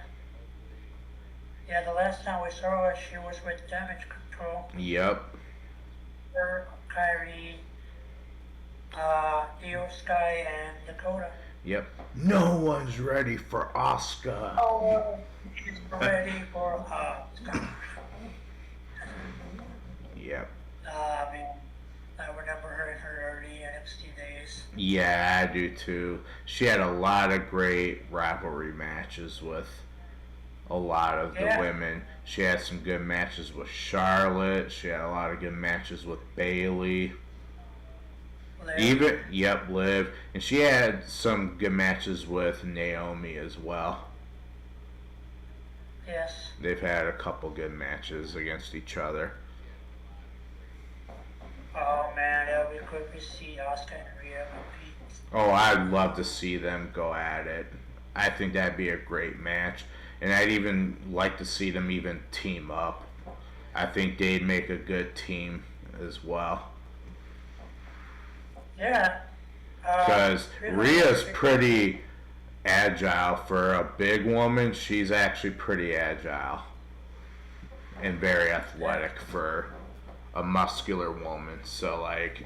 last time we saw her, she was with Damage Control. Yep. Her, Kyrie, Io Sky, and Dakota. Yep. No one's ready for Asuka. Oh, she's ready for Yep. I mean, I remember her in her early NXT days. Yeah, I do too. She had a lot of great rivalry matches with a lot of the women. She had some good matches with Charlotte. She had a lot of good matches with Bayley. Liv. Liv. And she had some good matches with Naomi as well. Yes. They've had a couple good matches against each other. Oh man, yeah, we could see Asuka and Rhea compete. Oh, I'd love to see them go at it. I think that'd be a great match. And I'd even like to see them even team up. I think they'd make a good team as well. Yeah. Because Rhea's pretty agile for a big woman. She's actually pretty agile and very athletic for a muscular woman. So like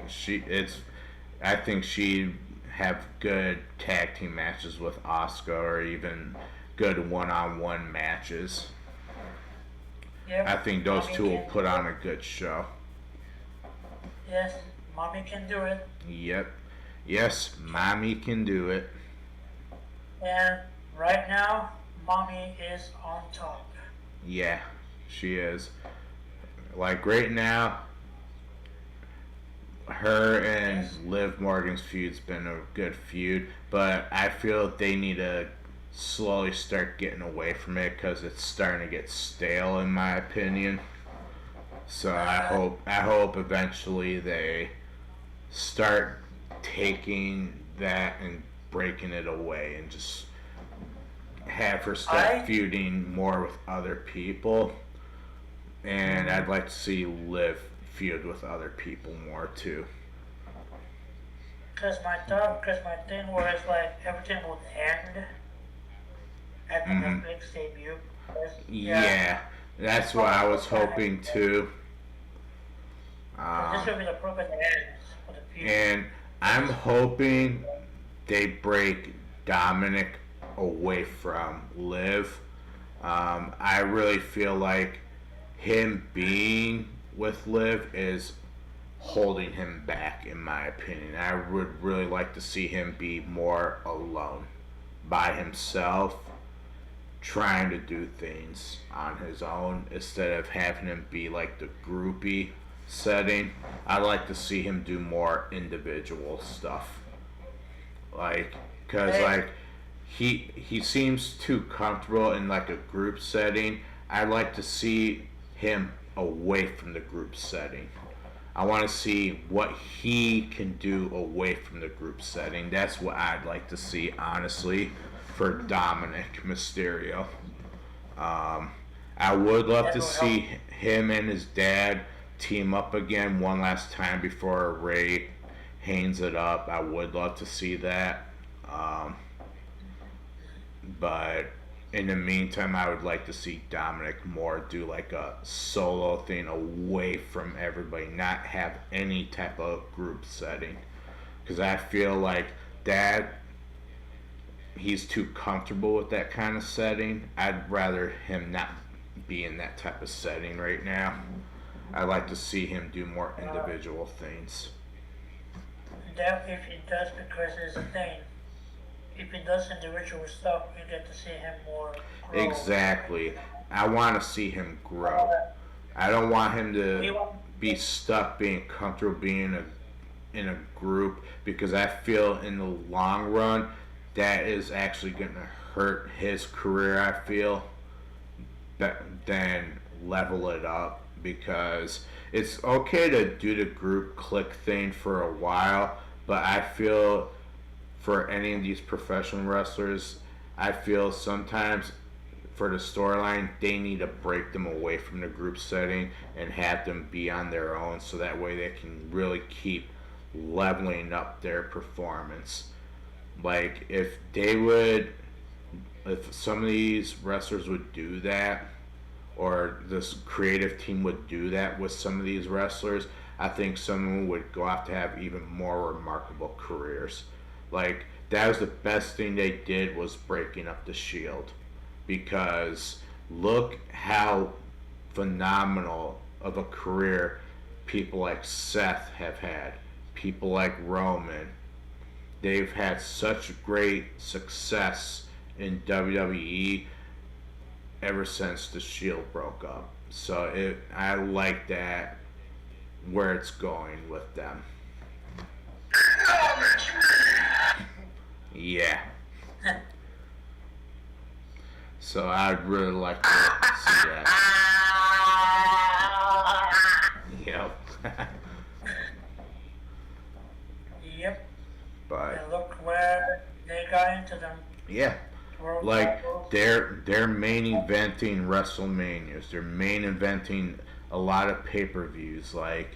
I think she'd have good tag team matches with Asuka, or even good one-on-one matches. Yep. I think those two will put on a good show. Yes, Mommy can do it. Yep. Yes, Mommy can do it. And right now, Mommy is on top. Yeah, she is. Like right now, her and Liv Morgan's feud's been a good feud, but I feel they need to slowly start getting away from it because it's starting to get stale, in my opinion. So I hope eventually they start taking that and breaking it away and just have her start feuding more with other people. And I'd like to see Liv feud with other people more too. Cause my thing was like everything would end at the Netflix debut. Yeah, that's what I was hoping too. This would be the perfect end for the feud. And I'm hoping they break Dominic away from Liv. I really feel like him being with Liv is holding him back, in my opinion. I would really like to see him be more alone, by himself, trying to do things on his own instead of having him be like the groupie setting. I'd like to see him do more individual stuff. Like, cause like he seems too comfortable in like a group setting. I'd like to see him away from the group setting. I want to see what he can do away from the group setting. That's what I'd like to see, honestly, for Dominic Mysterio. I would love to see him and his dad team up again one last time before Ray hangs it up. I would love to see that. But in the meantime, I would like to see Dominic more do like a solo thing away from everybody, not have any type of group setting. Because I feel like that he's too comfortable with that kind of setting. I'd rather him not be in that type of setting right now. I'd like to see him do more individual things. That if he does, because it's a thing. If he does individual stuff, you get to see him more grow. Exactly. I want to see him grow. I don't want him to be stuck being comfortable being in a group, because I feel in the long run that is actually going to hurt his career, I feel, than level it up. Because it's okay to do the group click thing for a while, but I feel for any of these professional wrestlers, I feel sometimes for the storyline, they need to break them away from the group setting and have them be on their own, so that way they can really keep leveling up their performance. Like, if some of these wrestlers would do that, or this creative team would do that with some of these wrestlers, I think some of them would go off to have even more remarkable careers. Like, that was the best thing they did, was breaking up the Shield, because look how phenomenal of a career people like Seth have had, people like Roman. They've had such great success in WWE ever since the Shield broke up. So I like that where it's going with them. Yeah. So I'd really like to see that. Yep. Yep. But And look where they got into them. yeah, like they're main eventing WrestleManias. They're main eventing a lot of pay-per-views. Like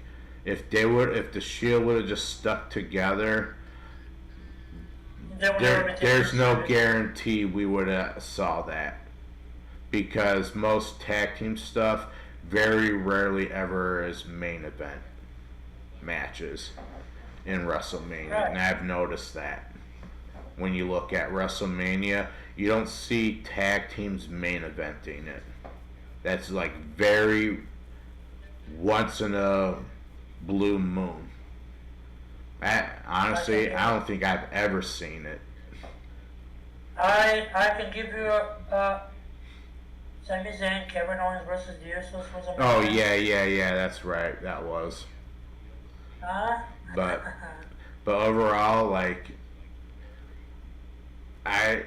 if the Shield would have just stuck together, there's no guarantee we would have saw that, because most tag team stuff very rarely ever is main event matches in WrestleMania. Right. And I've noticed that when you look at WrestleMania, you don't see tag teams main eventing it. That's like very once in a blue moon. Honestly, I don't think I've ever seen it. I can give you Sami Zayn, Kevin Owens versus the Usos was a Oh yeah, that's right. That was. But overall, like I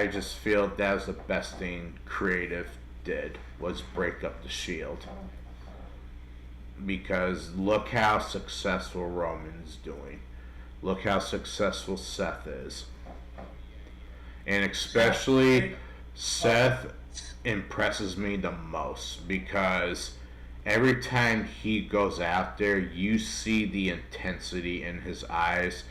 just feel that was the best thing creative did, was break up the Shield. Because look how successful Roman's doing. Look how successful Seth is. And especially Seth impresses me the most, because every time he goes out there, you see the intensity in his eyes.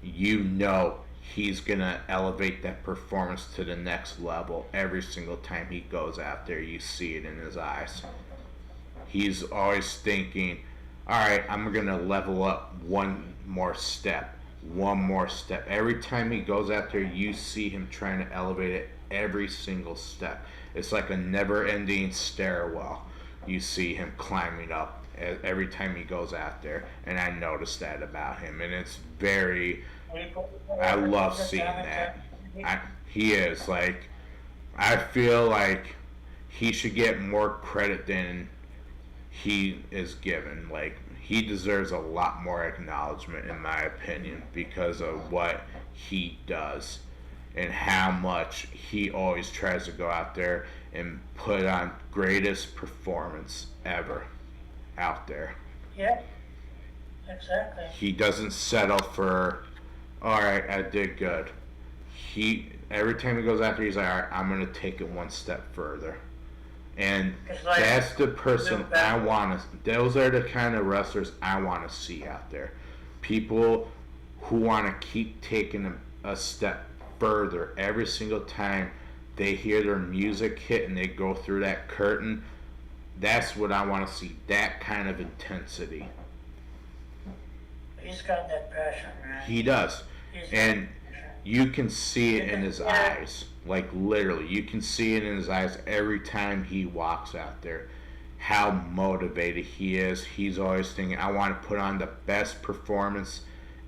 You know he's going to elevate that performance to the next level. Every single time he goes out there, you see it in his eyes. He's always thinking, all right, I'm going to level up one more step. Every time he goes out there, you see him trying to elevate it every single step. It's like a never-ending stairwell. You see him climbing up every time he goes out there, and I noticed that about him, and it's very, I love seeing that. He is, like, I feel like he should get more credit than he is given. Like, he deserves a lot more acknowledgement, in my opinion, because of what he does and how much he always tries to go out there and put on greatest performance ever out there. Yeah, exactly. He doesn't settle for, all right, I did good. Every time he goes out there, he's like, all right, I'm going to take it one step further. And Like, that's the person I want to. Those are the kind of wrestlers I want to see out there. People who want to keep taking a step further every single time they hear their music hit and they go through that curtain. That's what I want to see. That kind of intensity. He's got that passion, man. He does, and you can see it in his eyes. Like, literally, you can see it in his eyes every time he walks out there. How motivated he is. He's always thinking, I want to put on the best performance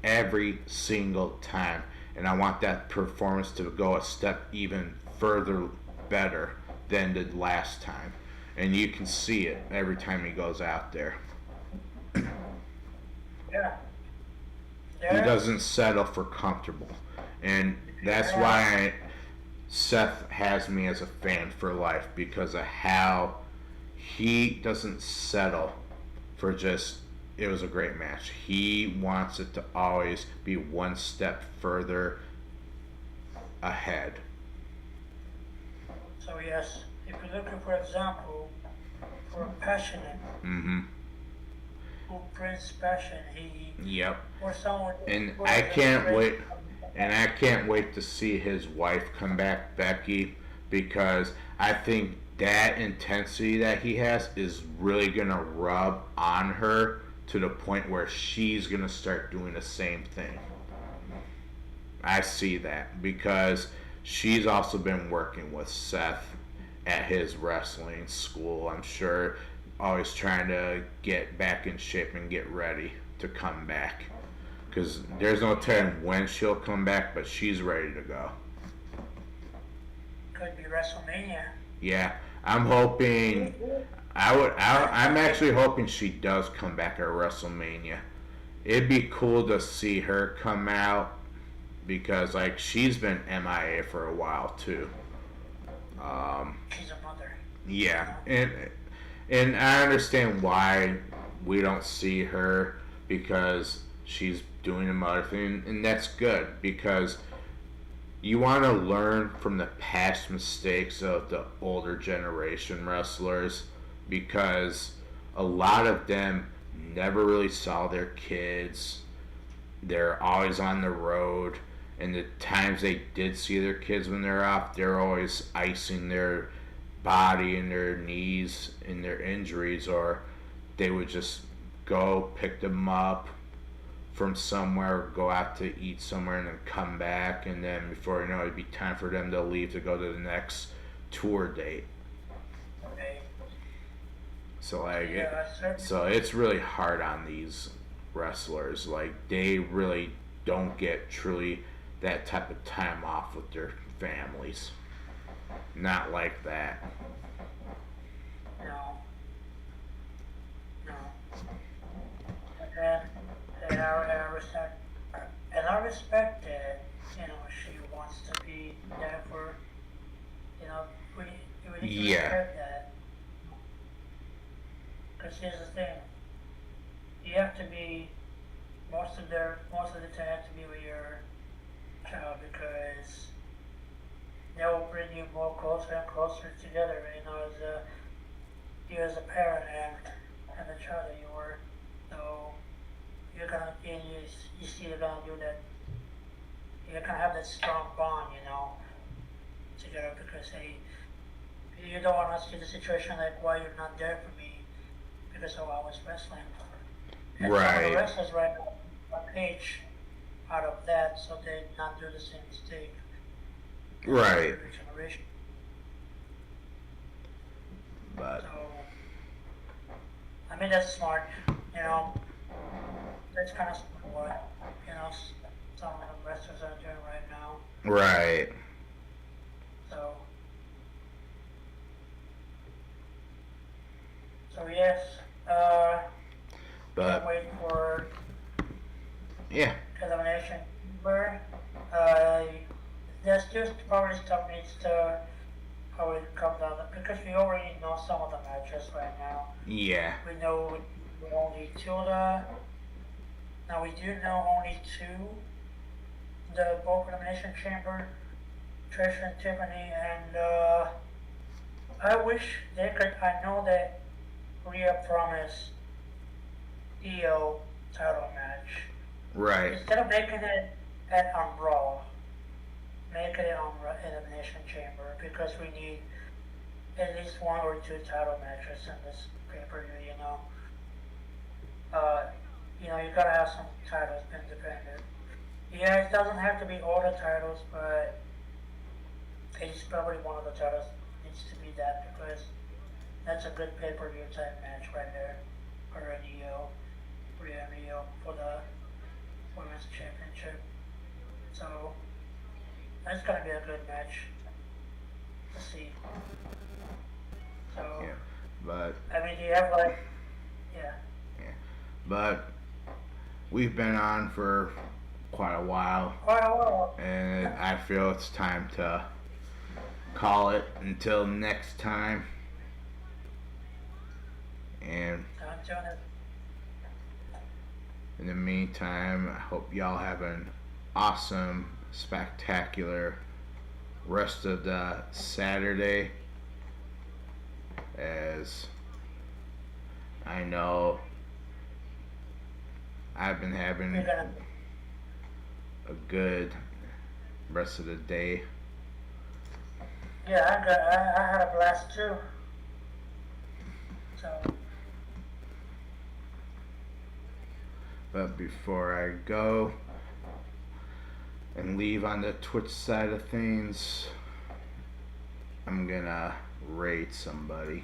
every single time. And I want that performance to go a step even further better than the last time. And you can see it every time he goes out there. Yeah. He doesn't settle for comfortable. And that's why Seth has me as a fan for life, because of how he doesn't settle for just, it was a great match. He wants it to always be one step further ahead. So yes, if you're looking, for example, for a passionate, who brings passion, Yep. or someone. And I can't wait to see his wife come back, Becky, because I think that intensity that he has is really gonna rub on her to the point where she's gonna start doing the same thing. I see that, because she's also been working with Seth at his wrestling school. I'm sure always trying to get back in shape and get ready to come back. Because there's no telling when she'll come back, but she's ready to go. Could be WrestleMania. Yeah, I'm hoping. I'm actually hoping she does come back at WrestleMania. It'd be cool to see her come out because like she's been MIA for a while too. She's a mother. Yeah, and I understand why we don't see her because she's doing a mother thing, and that's good because you want to learn from the past mistakes of the older generation wrestlers because a lot of them never really saw their kids. They're always on the road, and the times they did see their kids when they're off, they're always icing their body and their knees and their injuries, or they would just go pick them up from somewhere, go out to eat somewhere, and then come back, and then before you know it, it'd be time for them to leave to go to the next tour date. Okay. So like, Yeah, so it's really hard on these wrestlers. Like they really don't get truly that type of time off with their families. Not like that. No. No. And, I respect that, she wants to be there for, we need to respect that. Because here's the thing, you have to be, most of the time have to be with your child because they will bring you more closer and closer together, as you as a parent and the child that you were. So you're gonna, you see they're gonna do that. You're gonna have that strong bond, together because hey, you don't want to see the situation like why you're not there for me because I was wrestling. And some of the wrestlers right now are page out of that, so they not do the same mistake. Right. But so, I mean that's smart, that's kind of what some of the wrestlers are doing right now. Right. So yes, but can't wait for elimination. There's just probably stuff needs to how it comes out because we already know some of the matches right now. Yeah. We know only Tilda. Now we do know only two. The Bulk Elimination Chamber, Trish and Tiffany, and I wish they could. I know that Rhea promised EO title match. Right. Instead of making it on Raw, make it on Elimination Chamber because we need at least one or two title matches in this pay-per-view. You gotta have some titles independent. Yeah, it doesn't have to be all the titles, but it's probably one of the titles needs to be that because that's a good pay-per-view type match right there for Rhea and EO for the Women's Championship. So that's gonna be a good match to see. So yeah, but I mean, you have yeah. But we've been on for quite a while, and I feel it's time to call it until next time. And in the meantime, I hope y'all have an awesome, spectacular rest of the Saturday. As I know I've been having a good rest of the day. Yeah, I had a blast too. So. But before I go and leave on the Twitch side of things, I'm gonna rate somebody.